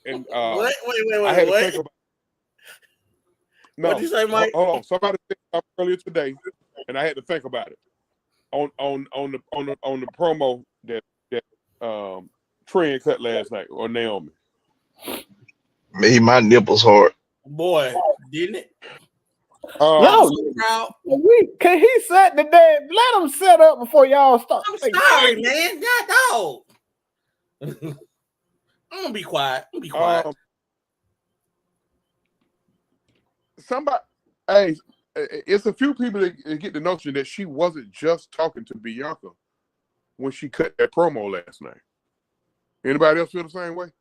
And wait. I had to think about. No, what'd you say, Mike? Hold on. Somebody said something earlier today, and I had to think about it. On the promo that Trent cut last night, or Naomi. Made my nipples hard. Boy, didn't it? No, can he set the day? Let him set up before y'all start. I'm sorry, man. God dog. I'm gonna be quiet. Somebody, hey, it's a few people that get the notion that she wasn't just talking to Bianca when she cut that promo last night. Anybody else feel the same way?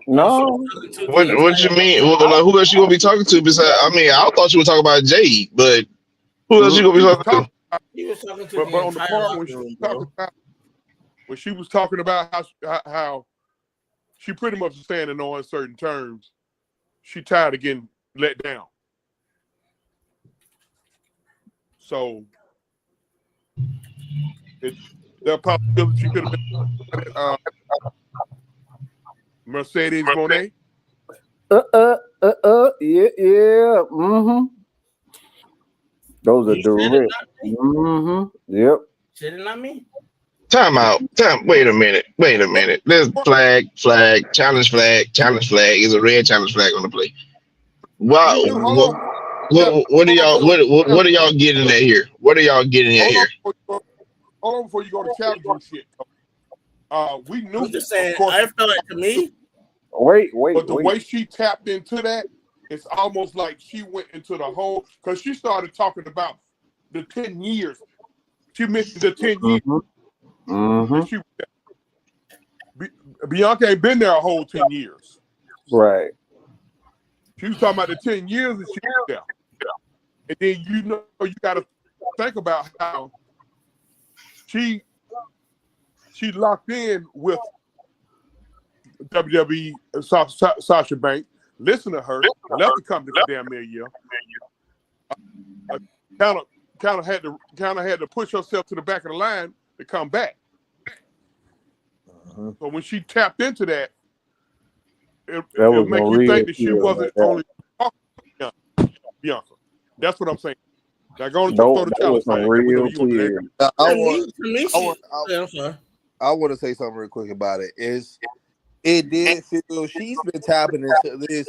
No. What you mean? Well, like, who else you gonna be talking to? Besides, I thought you were talking about Jade, but who else you gonna be talking to? He was talking to but on the part when she was talking about how she pretty much was standing on certain terms, she tired of getting let down. So the possibility she could have been Mercedes Moné. Yeah. Those are direct. Yep. Said it not me. Time out. Wait a minute. There's flag, challenge flag is a red challenge flag on the play. Wow. What are y'all getting at here? What are y'all getting at here? Hold on before you go to challenge and shit. We knew. I'm just saying. I felt like to me. Wait. But the way she tapped into that, it's almost like she went into the whole, because she started talking about the 10 years. She mentioned the 10 years. Bianca ain't been there a whole 10 years. Right. She was talking about the 10 years that she was there. And then you got to think about how she locked in with WWE Sasha Banks. Listen to her. Left the company for damn near a year. Kind of had to push herself to the back of the line to come back. So when she tapped into that, it make you think that she wasn't only talking to Bianca. That's what I'm saying. Now go on and throw the That challenge was some flag. real You want tears. I want to say something real quick about it. It did feel she's been tapping into this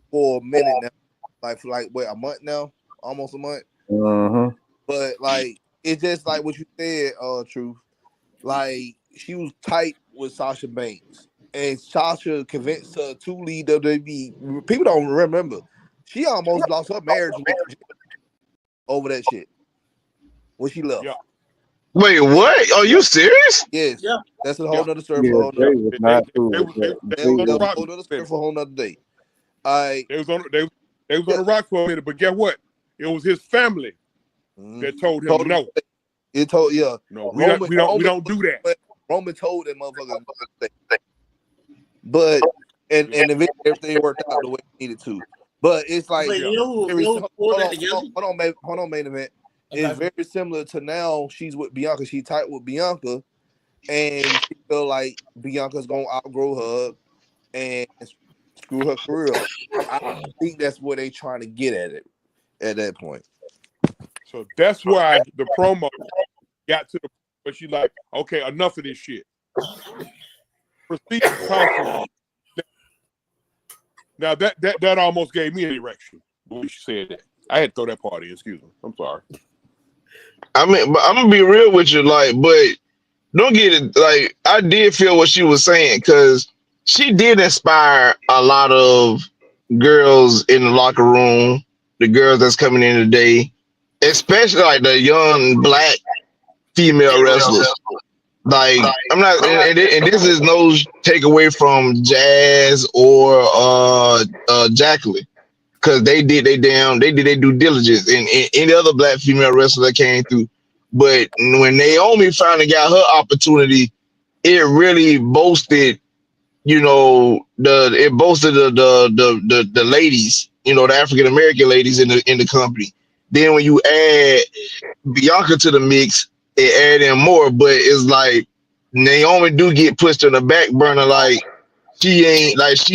for a minute now, like for a month now, almost a month. Mm-hmm. But like it's just like what you said, Truth. Like she was tight with Sasha Banks, and Sasha convinced her to leave WWE. People don't remember she almost lost her marriage over that shit when she left. Yeah. Wait, what? Are you serious? Yes. Yeah. That's a whole nother story Yeah, for a whole Jay nother. was not cool. They was on the That's a rock whole nother story minute. for a whole nother day. They was on the rock for a minute, but guess what? It was his family that told him no. It told No, we don't do that. Roman told that motherfucker, but and eventually everything worked out the way it needed to. But it's like Wait, hold on, main event. Okay. It's very similar to now. She's with Bianca. She tight with Bianca, and she feel like Bianca's gonna outgrow her and screw her career up. I think that's where they trying to get at it at that point. So that's why the promo got to the point where she like, okay, enough of this shit. Proceed to counsel. Now that almost gave me an erection when she said that. I had to throw that part in. Excuse me. I'm sorry. I mean, but I'm gonna be real with you, like, but don't get it. Like, I did feel what she was saying because she did inspire a lot of girls in the locker room, the girls that's coming in today, especially like the young black female wrestlers. Like, I'm not, and this is no takeaway from Jazz or Jacqueline, because they did their due diligence, and any other black female wrestler that came through. But when Naomi finally got her opportunity, it really boasted, it boasted the ladies, the African American ladies in the company. Then when you add Bianca to the mix, it add in more. But it's like Naomi do get pushed to the back burner, like she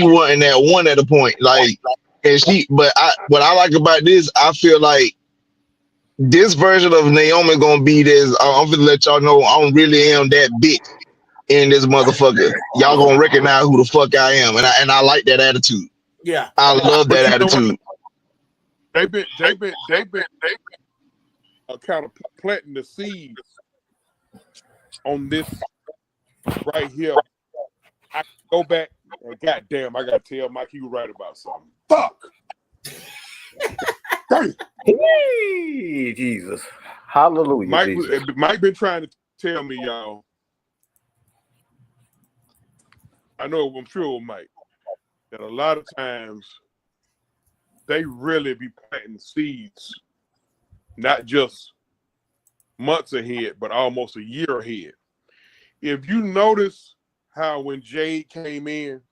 wasn't that one at a point, like. And what I like about this, I feel like this version of Naomi gonna be this. I'm gonna let y'all know I really am that bitch in this motherfucker. Y'all gonna recognize who the fuck I am, and I like that attitude. Yeah, I love that attitude. They've been kind of planting the seeds on this right here. I go back and goddamn, I gotta tell Mike he was right about something. Fuck. Hey, Jesus. Hallelujah. Mike been trying to tell me, y'all. I know I'm sure with Mike that a lot of times they really be planting seeds, not just months ahead, but almost a year ahead. If you notice how when Jade came in,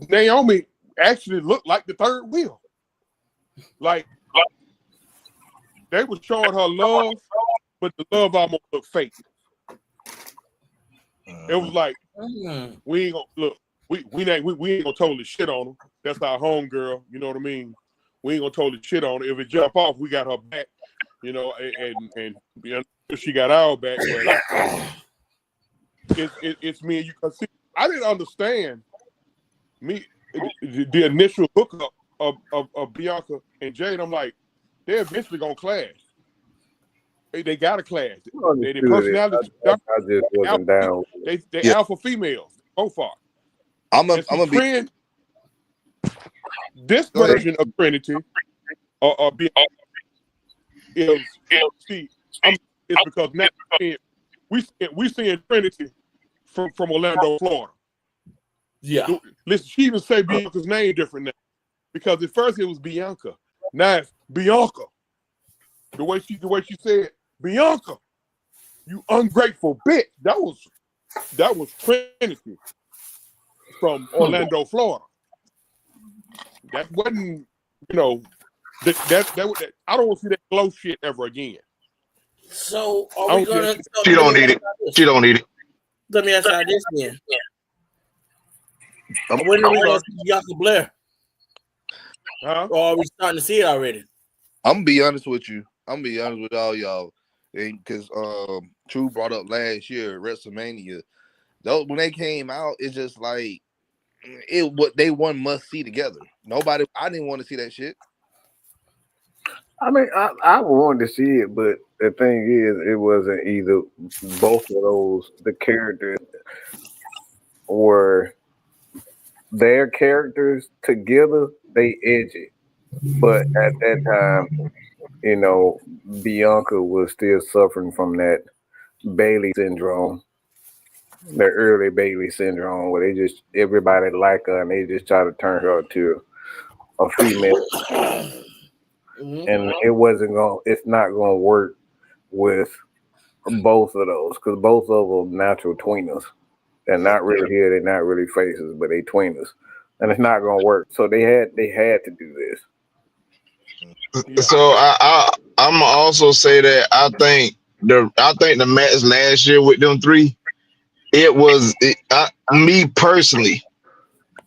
Naomi actually looked like the third wheel. Like they were showing her love, but the love almost looked fake. It was like we ain't gonna look. We ain't gonna totally shit on her. That's our home girl. You know what I mean? We ain't gonna totally shit on her. If it jump off, we got her back. And she got our back. But it's me and you. Cause see, I didn't understand the initial hookup of Bianca and Jade. I'm like, they're eventually gonna clash. They got to clash. They personality. I just wasn't down. They alpha females. Both are. I'm gonna be. This version of Trinity or Bianca is it's because now we seeing Trinity from Orlando, Florida. Yeah. Listen, she even say Bianca's name different now. Because at first it was Bianca. Now it's Bianca. The way she said, Bianca, you ungrateful bitch. That was Trinity from Orlando, Florida. That wasn't, that I don't want to see that glow shit ever again. So are we gonna? She don't need it. She don't need it. Let me ask you this then. When are we gonna see Bianca Blair? Huh? Or are we starting to see it already? I'm gonna be honest with you. I'm gonna be honest with all y'all, because True brought up last year WrestleMania. Those when they came out, it's just like what they one must see together. I didn't want to see that shit. I mean, I wanted to see it, but the thing is, it wasn't either. Both of those, the characters were their characters together. They edgy, but at that time, you know, Bianca was still suffering from that Bailey syndrome, the early Bailey syndrome, where they just everybody like her and they just try to turn her to a female. And it's not gonna work with both of those because both of them natural tweeners. They're not really here, they're not really faces, but they tweeners. And it's not gonna work. So they had to do this. So I'm also say that I think the match last year with them three, me personally,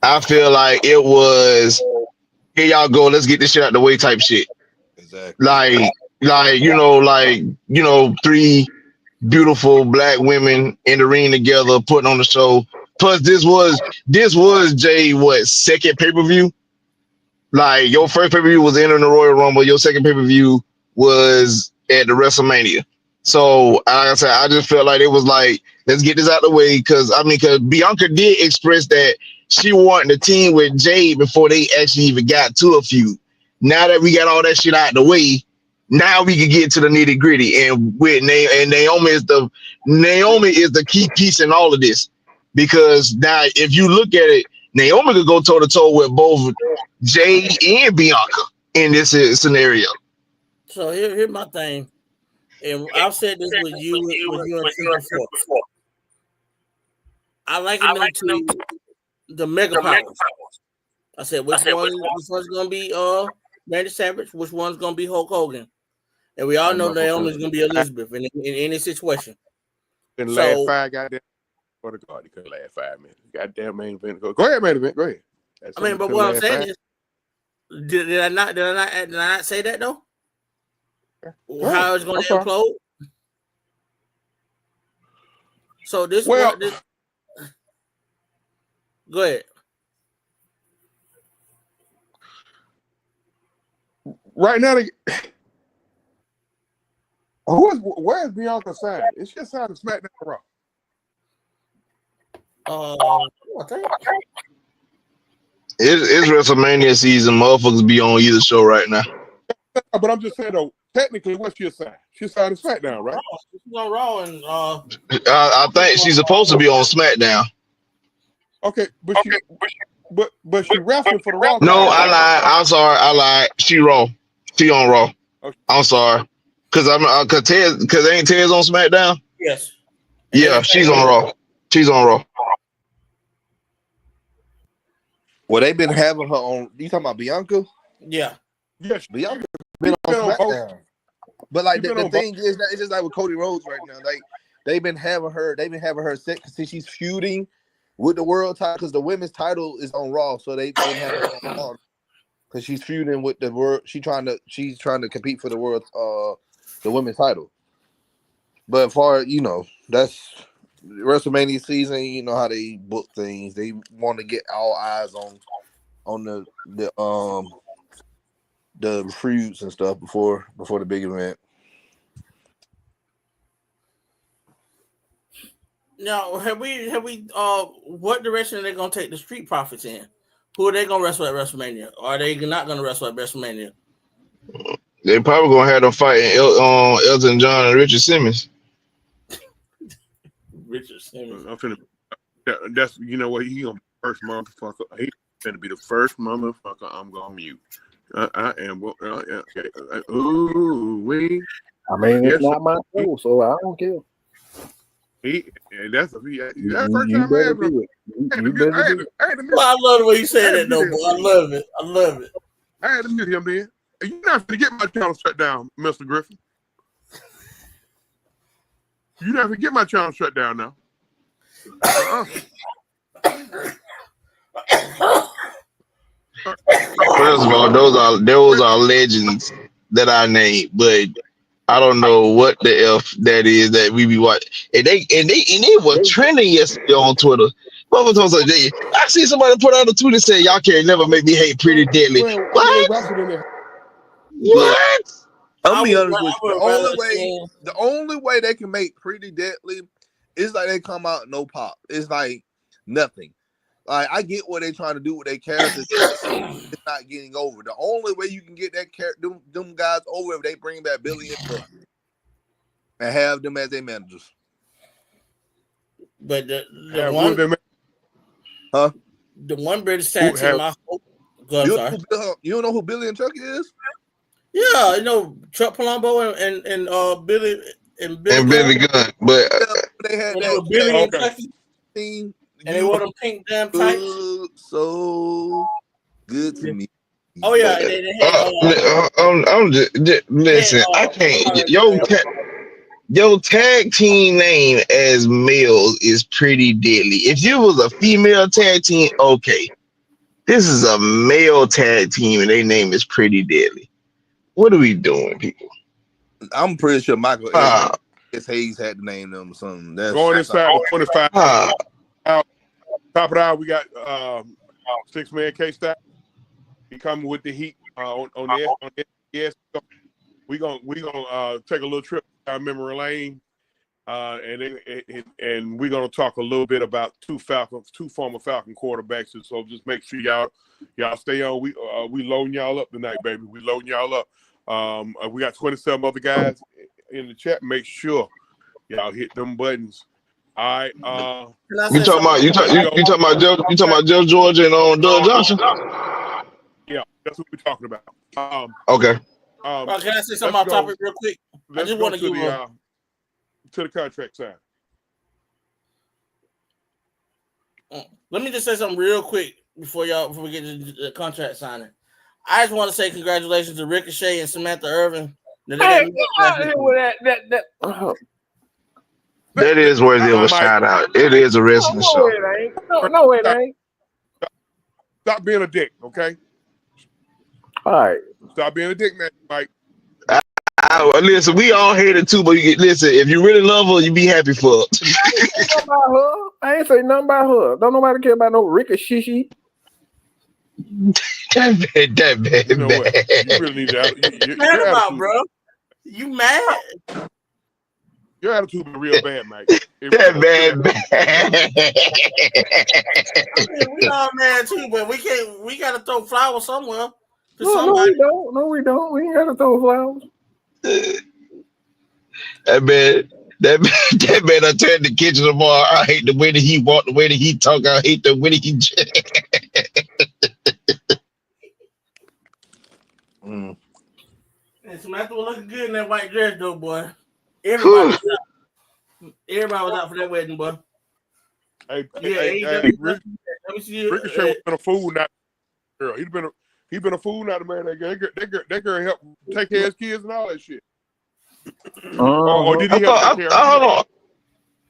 I feel like it was here y'all go, let's get this shit out the way type shit. Exactly. Like three beautiful black women in the ring together, putting on the show. Plus, this was Jay second pay-per-view. Like your first pay-per-view was entering the Royal Rumble, your second pay-per-view was at the WrestleMania. So like I said, I just felt like it was like, let's get this out the way because Bianca did express that she wanted to team with Jade before they actually even got to a feud. Now that we got all that shit out the way, now we can get to the nitty gritty. And with Naomi is the key piece in all of this. Because now if you look at it, Naomi could go toe to toe with both Jade and Bianca in this scenario. So here's my thing. And I've said this with you and True before. I like the mega powers. I said which one's gonna be Randy Savage, which one's gonna be Hulk Hogan. And we all know Naomi's gonna be Elizabeth in any situation. In the last 5 goddamn for the God, he couldn't last 5 minutes. Goddamn main event. Go ahead, main event. Go ahead. I mean, but what I'm saying is, did I not say that though? Right. How it's going to implode? So this. Go ahead. Right now, where's Bianca signed? Is she signed to SmackDown or Raw? It's WrestleMania season. Motherfuckers be on either show right now. But I'm just saying though, technically, what's she signed? She's signed to SmackDown, right? She's on Raw and I think she's supposed to be on SmackDown. Okay, but she wrestling for the Raw. No, I lied. I'm sorry. I lied. She Raw. She on Raw. Okay. I'm sorry. Cause ain't Tez on SmackDown? Yes. Yeah, she's on Raw. She's on Raw. Well, they've been having her on. You talking about Bianca? Yeah. Yes. Bianca been on SmackDown. But like the thing is that it's just like with Cody Rhodes right now. Like they've been having her set since she's feuding with the world title because the women's title is on Raw, so they've been having her on Raw because she's feuding with the world. She's trying to compete for the world the women's title. But as far that's WrestleMania season. You know how they book things. They want to get all eyes on the feuds and stuff before the big event. Now, have we what direction are they gonna take the Street Profits in? Who are they gonna wrestle at WrestleMania? Or are they not gonna wrestle at WrestleMania? They probably gonna have them fighting Elton John and Richard Simmons. Richard Simmons. I'm finna. That's he gonna be the first motherfucker. He's finna be the first motherfucker I'm gonna mute. I am. Ooh, wee. I mean, it's not my show, so I don't care. That's the first time I ever do it. I love the way you say that, though, boy. I love it. I had to mute him then. You're not gonna get my channel shut down, Mr. Griffin. You're not gonna get my channel shut down now. First of all, those are legends that I named, but I don't know what the F that is that we be watching. And they were trending yesterday on Twitter. I see somebody put out a tweet and say, "Y'all can't never make me hate Pretty Deadly." What? What? I'm be honest with you. The only way they can make Pretty Deadly is like they come out no pop. It's like nothing. Like I get what they're trying to do with their characters. It's not getting over. The only way you can get that them guys over if they bring back Billy and Buck and have them as their managers. But the one British tag team I hope. You don't know who Billy and Chuck is? Yeah, you know Chuck Palumbo and Billy and Billy Gunn. But they had Billy and Chucky team. And they wore them pink damn tights. So good to me. Oh yeah, they had, listen. I can't. Your tag team name as males is Pretty Deadly. If you was a female tag team, okay. This is a male tag team, and their name is Pretty Deadly. What are we doing, people? I'm pretty sure Michael Hayes had to name them or something. That's going inside 25. Top of the hour, we got 6-man K-Stack. He coming with the heat on the yes. We gonna take a little trip down memory lane, and we're gonna talk a little bit about two former Falcon quarterbacks. So just make sure y'all stay on. We loading y'all up tonight, baby. We loading y'all up. We got 27 other guys in the chat. Make sure y'all hit them buttons. All right. You talking about Joe George and Doug Johnson? Yeah, that's what we're talking about. Okay. Can I say something on topic real quick? I just want to give to the contract side. Let me just say something real quick before we get to the contract signing. I just want to say congratulations to Ricochet and Samantha Irvin. That is worthy of a shout out. It is a wrestling show. No, it ain't. Stop being a dick, okay? All right. Stop being a dick, man, Mike. Listen, we all hate it too, but listen, if you really love her, you be happy for her. I ain't say nothing about her. Don't nobody care about no Ricochet. That bad. You know what? You really need that. You mad about, bro? You mad? Your attitude is real bad, Mike. That bad. We all mad too, but we gotta throw flowers somewhere. No, we don't. We ain't gotta throw flowers. That man I turned the kitchen tomorrow. I hate the way that he walk, the way that he talk. I hate the way that he And Samantha was looking good in that white dress though, boy. Everybody was out for that wedding, boy. Ricochet was been a fool, not a girl. He's been a fool, not a man. That girl helped take care of his kids and all that shit. Or did he help take care of him?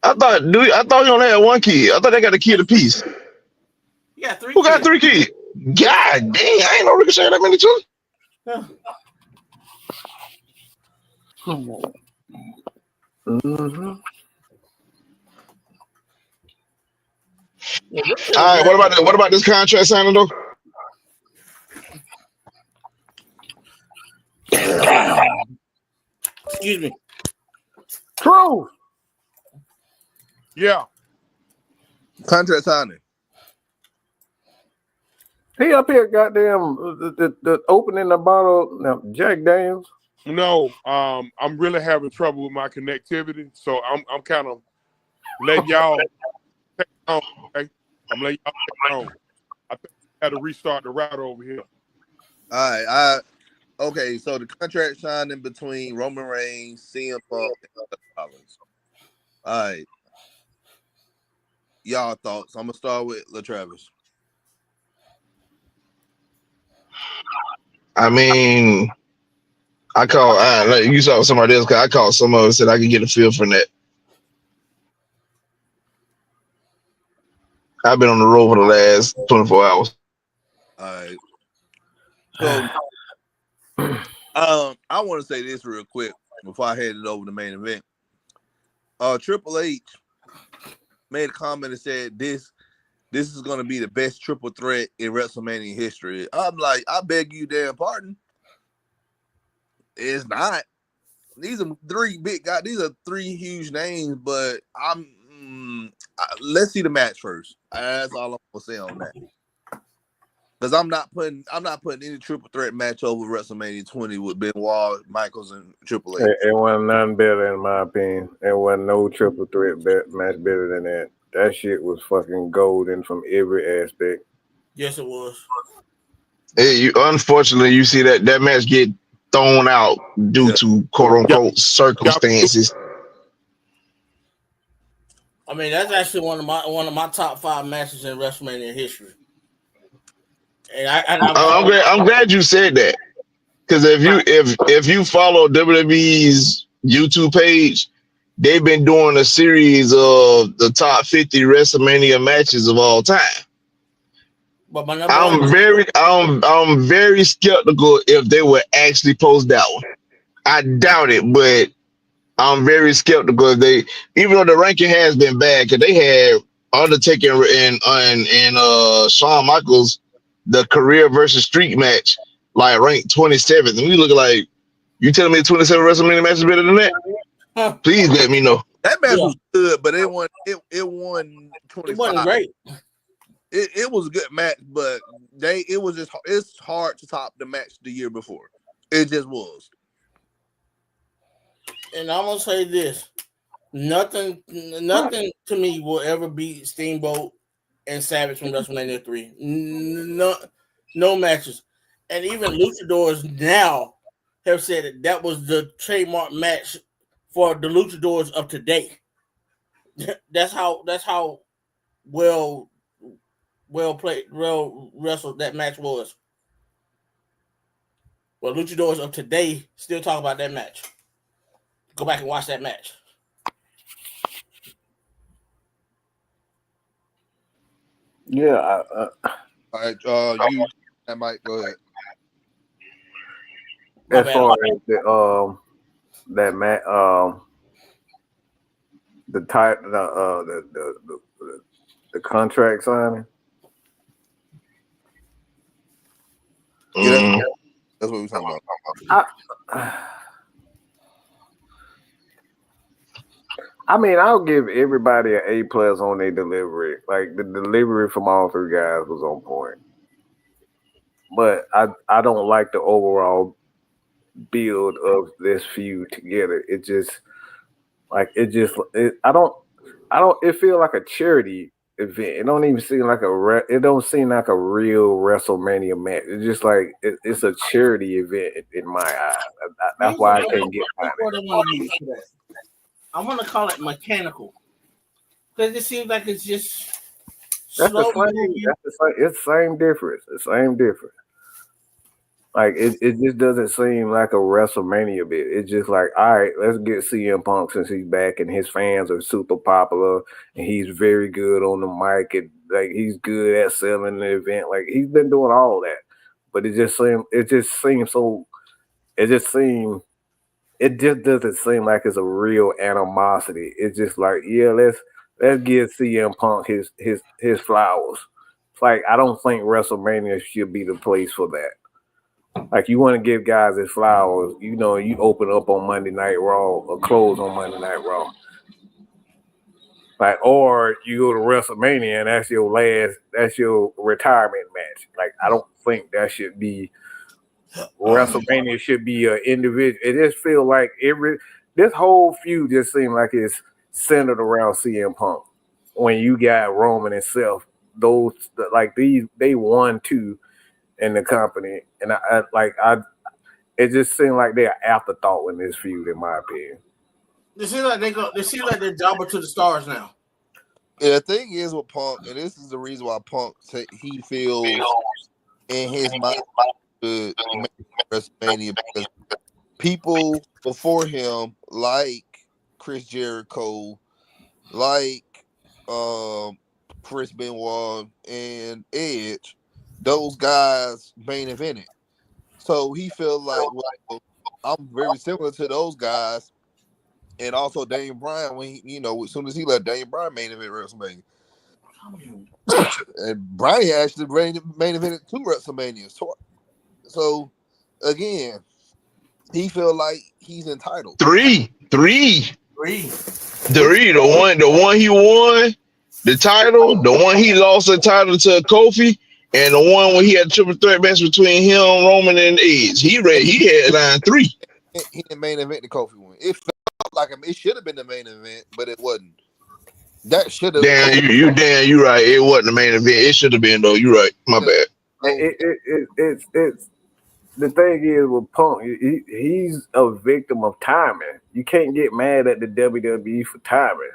I thought he only had one kid. I thought they got a kid apiece. You got 3 Who got 3 kids? God dang, I ain't know Ricochet had that many children. Yeah. Mm-hmm. All right, what about this contract signing though? Excuse me. True. Yeah. Contract signing. He up here, goddamn, the opening the bottle, Jack Daniels. No, I'm really having trouble with my connectivity, so I'm kind of letting y'all take it on. Okay? I'm letting y'all take it on. I think I had to restart the router over here. All right, okay. So the contract signing between Roman Reigns, CM Punk, and Rollins. All right, y'all thoughts? I'm gonna start with LaTravis. I mean, you saw somebody else. I called someone and said I could get a feel from that. I've been on the road for the last 24 hours. All right. So, I want to say this real quick before I head it over to the main event. Triple H made a comment and said this is going to be the best triple threat in WrestleMania history. I'm like, I beg you, damn pardon. It's not. These are three big guys. These are three huge names, but let's see the match first. That's all I'm gonna say on that. Because I'm not putting any triple threat match over WrestleMania 20 with Benoit, Michaels, and Triple H. It wasn't nothing better in my opinion. There wasn't no triple threat match better than that. That shit was fucking golden from every aspect. Yes, it was. Hey, unfortunately, you see that match get thrown out due to quote unquote circumstances. I mean, that's actually one of my top 5 matches in WrestleMania history. And I'm glad you said that, because if you follow WWE's YouTube page, they've been doing a series of the top 50 WrestleMania matches of all time. But I'm very skeptical if they would actually post that one. I doubt it, but I'm very skeptical if they, even though the ranking has been bad, because they had Undertaker and Shawn Michaels, the career versus streak match, like ranked 27th. And we look like, you telling me 27 WrestleMania matches better than that? Huh. Please let me know. That match was good, but it won 25. It wasn't great. It was a good match, but it's hard to top the match the year before. It just was. And I'm gonna say this: nothing to me will ever beat Steamboat and Savage from WrestleMania 3. No matches, and even Luchadors now have said that was the trademark match for the Luchadors of today. That's how well wrestled that match was. Well, Luchadors of today still talk about that match. Go back and watch that match. Yeah. All right, you that might go ahead. As far as that match, the type, the contract signing. Yeah, that's what we're talking about. I mean, I'll give everybody an A+ on their delivery. Like, the delivery from all three guys was on point. But I don't like the overall build of this feud together. It feel like a charity event. It don't even seem like it don't seem like a real WrestleMania match. It's just like it's a charity event in my eyes. That's why I can't get behind it. I want to call it mechanical, because it seems like it's just it's the same difference. The same difference. Like it just doesn't seem like a WrestleMania bit. It's just like, all right, let's get CM Punk since he's back and his fans are super popular and he's very good on the mic and like he's good at selling the event. Like he's been doing all that, but it just doesn't seem like it's a real animosity. It's just like, yeah, let's give CM Punk his flowers. It's like, I don't think WrestleMania should be the place for that. Like, you want to give guys his flowers, you know, you open up on Monday Night Raw or close on Monday Night Raw. Like, or you go to WrestleMania and that's your retirement match. Like, I don't think that should be WrestleMania should be an individual. It just feels like this whole feud just seems like it's centered around CM Punk. When you got Roman and Seth, they won two in the company, and it just seemed like they're an afterthought in this feud, in my opinion. They seem like they're jobber to the stars now. Yeah, the thing is with Punk, and this is the reason why Punk he feels in his mind to make WrestleMania, because people before him, like Chris Jericho, like Chris Benoit and Edge, those guys main evented. So he feels like, well, I'm very similar to those guys, and also Daniel Bryan when he, you know, as soon as he left, Daniel Bryan main event WrestleMania, and Bryan actually main evented 2 WrestleManias. So again, he feel like he's entitled. Three. Three. The one he won the title, the one he lost the title to Kofi, and the one when he had a triple threat match between him, Roman, and Edge. He had line 3. He didn't main event the Kofi one. It felt like it should have been the main event, but it wasn't. That should have. You right. It wasn't the main event. It should have been though. You right. My bad. It's the thing is with Punk, he's a victim of timing. You can't get mad at the WWE for timing.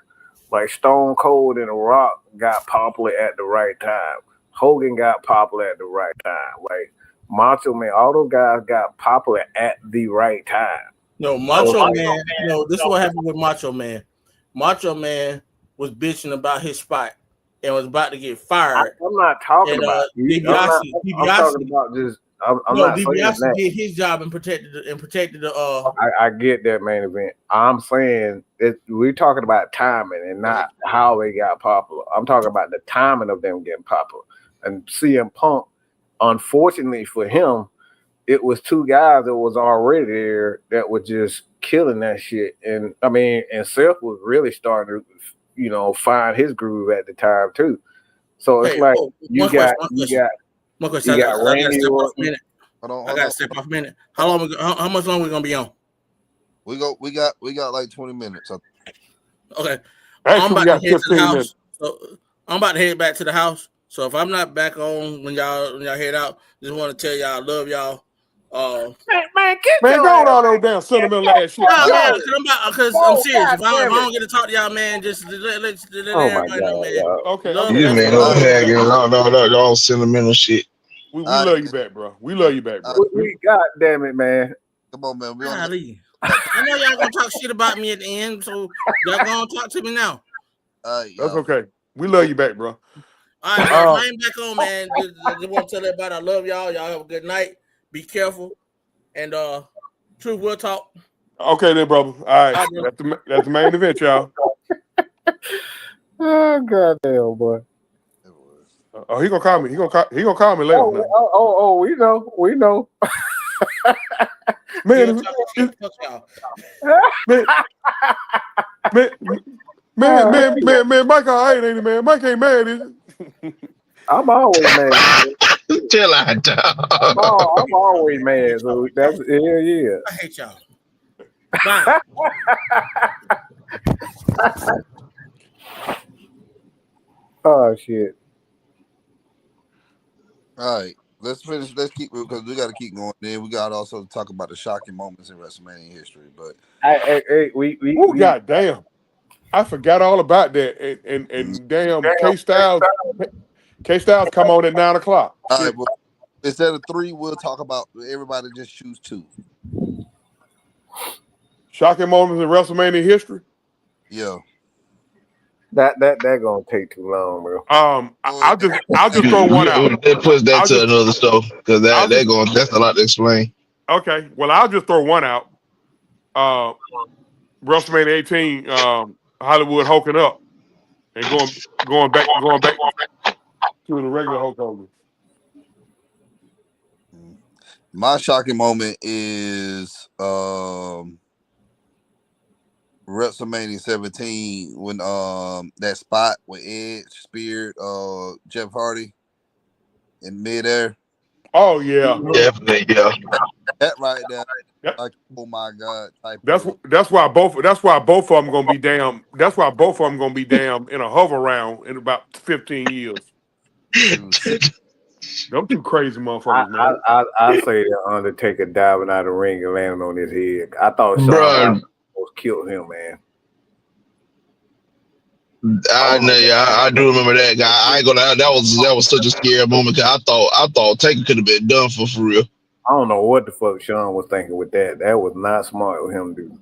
Like Stone Cold and The Rock got popular at the right time. Hogan got popular at the right time. Like Macho Man, all those guys got popular at the right time. No, Macho Man. No, this is what happened with Macho Man. Macho Man was bitching about his spot and was about to get fired. I'm not talking about DiBiase. I'm talking about just. DiBiase did his job and protected the. I get that main event. I'm saying we're talking about timing and not how they got popular. I'm talking about the timing of them getting popular. And CM Punk, unfortunately for him, it was 2 guys that was already there that were just killing that shit. And I mean, and Seth was really starting to, you know, find his groove at the time too. So it's you got Randy Orton. I got to step off a minute. How much longer we gonna be on? We got like 20 minutes. Okay. I'm about to head to the house. So I'm about to head back to the house. So if I'm not back on when y'all head out, just want to tell y'all I love y'all. Man, go on all those damn sentimental ass shit. Because I'm serious. If I don't get to talk to y'all, man, just let everybody know, man. Okay. Yeah, man. Don't sentimental shit. We love you back, bro. We love you back, bro. God damn it, man. Come on, man. I know y'all gonna talk shit about me at the end, so y'all gonna talk to me now. That's okay. We love you back, bro. All right, I ain't back on, man. Just want to tell everybody I love y'all. Y'all have a good night. Be careful. And Truth will talk. Okay then, brother. All right. That's the main event, y'all. Oh, goddamn, boy. Oh, he gonna call me. He gonna call me later. We know. Man, Mike, all right, ain't he, man? Mike ain't mad, is he? I'm always mad. Chill out, I'm always mad. So that's yeah. I hate y'all. Bye. Oh shit. All right, let's finish. Let's keep because we got to keep going. Then we got to also talk about the shocking moments in WrestleMania history. But we goddamn, I forgot all about that. And damn, K Styles come on at 9:00. All right, well, instead of 3, we'll talk about everybody just choose 2. Shocking moments in WrestleMania history. Yeah. That gonna take too long, bro. I'll just throw one out. They push that to another stuff because that's a lot to explain. Okay, well I'll just throw one out. WrestleMania 18, Hollywood hulking up and going back to the regular Hulk Hogan. My shocking moment is WrestleMania 17 when that spot when Edge speared Jeff Hardy in midair. Oh yeah, definitely, yeah. That right there, like, oh my god! That's why both of them gonna be damn. That's why both of them gonna be damn in a hover round in about 15 years. Them 2 crazy motherfuckers, man. I say the Undertaker diving out of the ring and landing on his head. I thought Shawn almost killed him, man. I know, yeah, I do remember that guy. I ain't gonna. That was such a scary moment. Cause I thought Taker could have been done for real. I don't know what the fuck Shawn was thinking with that. That was not smart with him, dude.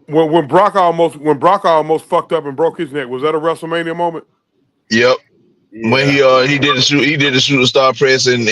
When Brock almost fucked up and broke his neck, was that a WrestleMania moment? Yep. Yeah. When he did the shooting star press and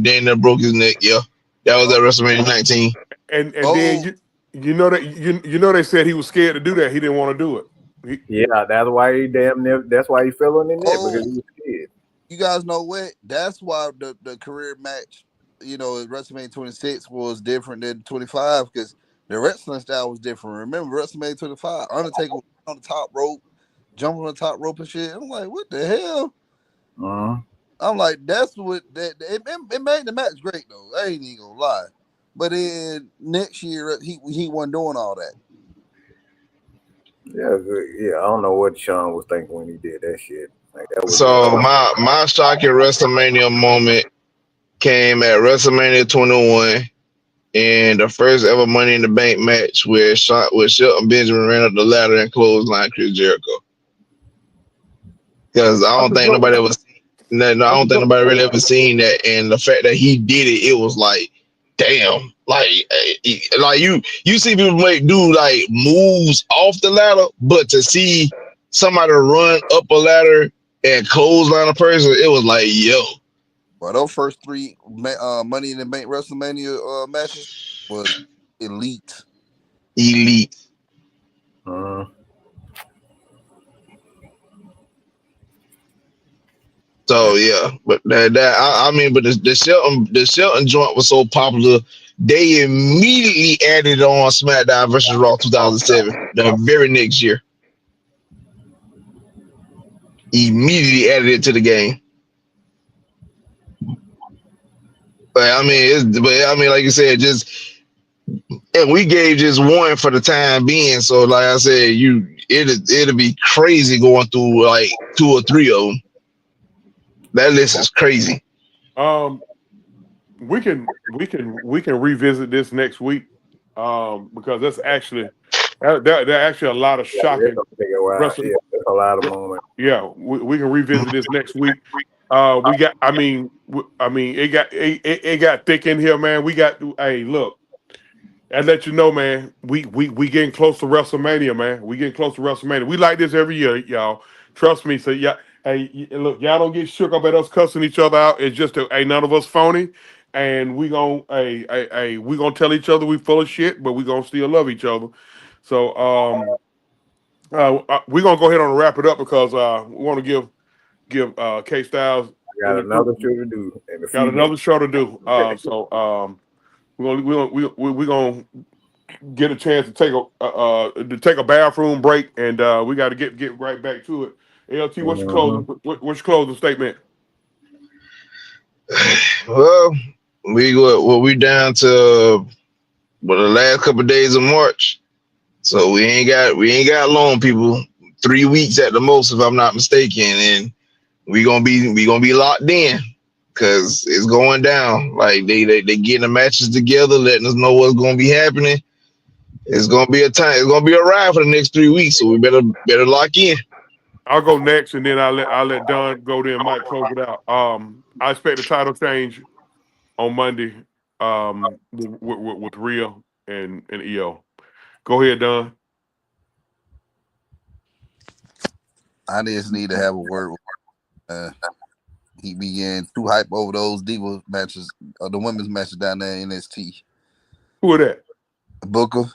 Dana broke his neck. Yeah. That was at WrestleMania 19. And then you know that you know they said he was scared to do that. He didn't want to do it. Yeah, that's why he that's why he fell on the net because he was scared. You guys know what? That's why the career match, you know, at WrestleMania 26 was different than 25 because the wrestling style was different. Remember WrestleMania 25, Undertaker was on the top rope, jumping on the top rope and shit. I'm like, what the hell? I'm like, that's what it made the match great though. I ain't even gonna lie. But then next year he wasn't doing all that. Yeah. I don't know what Sean was thinking when he did that shit. Like, that was So my shocking WrestleMania moment came at WrestleMania 21 and the first ever Money in the Bank match where Shelton Benjamin ran up the ladder and clotheslined Chris Jericho. Because I don't think nobody ever seen that. No, I don't think nobody really ever seen that. And the fact that he did it, it was like, damn. Like you see people do like moves off the ladder, but to see somebody run up a ladder and clothesline a person, it was like, yo. Well, those first three Money in the Bank WrestleMania matches was elite. So yeah, but I mean, but the Shelton joint was so popular, they immediately added on SmackDown versus Raw 2007 the very next year. Immediately added it to the game. But I mean, like you said, and we gave just one for the time being. So like I said, it'll be crazy going through like 2 or 3 of them. That list is crazy. We can revisit this next week because that's actually there are actually a lot of shocking. that's a lot of moments. Yeah, we can revisit this next week. We got. I mean, it got thick in here, man. We got. Hey, look. I let you know, man. We getting close to WrestleMania, man. We getting close to WrestleMania. We like this every year, y'all. Trust me. So yeah. Hey, look, y'all don't get shook up at us cussing each other out. It's just that ain't none of us phony, and we gonna we gonna tell each other we full of shit, but we gonna still love each other. So we're gonna go ahead and wrap it up because we want to give K Styles got another show to do. We're gonna get a chance to take a bathroom break, and we got to get right back to it. LT, what's your closing statement? Well, we down to the last couple of days of March, so we ain't got long, people. 3 weeks at the most, if I'm not mistaken, and we gonna be locked in because it's going down. Like they getting the matches together, letting us know what's gonna be happening. It's gonna be a time. It's gonna be a ride for the next 3 weeks, so we better lock in. I'll go next, and then I'll let Don go there and Mike close it out. I expect a title change on Monday with Rhea and EO. Go ahead, Don. I just need to have a word with he began too hype over those Diva matches, the women's matches down there in NXT. Who are that? Booker.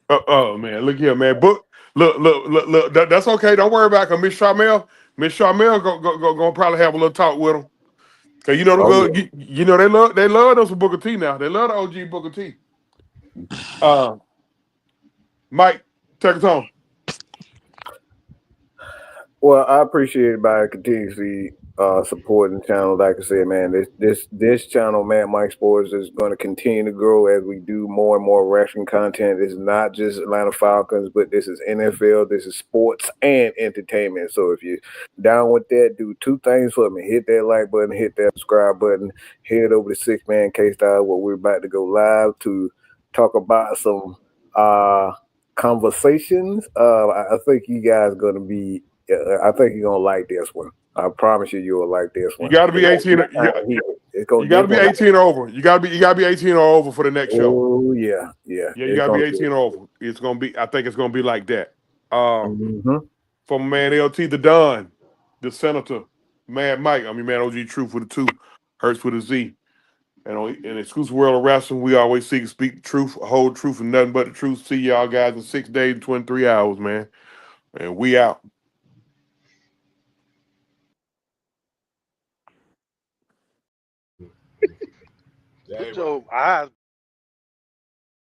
Oh man, look here, man. Look. That's okay. Don't worry about it. Miss Sharmell gonna probably have a little talk with him. Cause you know they love us for Booker T now. They love the OG Booker T. Mike, take it home. Well, I appreciate everybody continuously supporting the channel. Like I said, man, this channel, man, Mike Sports, is going to continue to grow as we do more and more wrestling content. This is not just Atlanta Falcons, but this is NFL, this is sports and entertainment. So if you're down with that, do 2 things for me. Hit that like button, hit that subscribe button, head over to 6-Man K-Style, where we're about to go live to talk about some conversations. I think you guys are going to be I think you're gonna like this one. I promise you'll like this one. You got to be 18. You got to be 18 or over. You got to be 18 or over for the next show. Oh yeah. You got to be 18 or over. It's gonna be. I think it's gonna be like that. From man LT the Don, the Senator, Mad Mike. I mean man OG Truth with a 2, Hurts with a Z. And in Exclusive World of Wrestling, we always seek to speak the truth, whole truth, and nothing but the truth. See y'all guys in 6 days and 23 hours, man. And we out. Put your eyes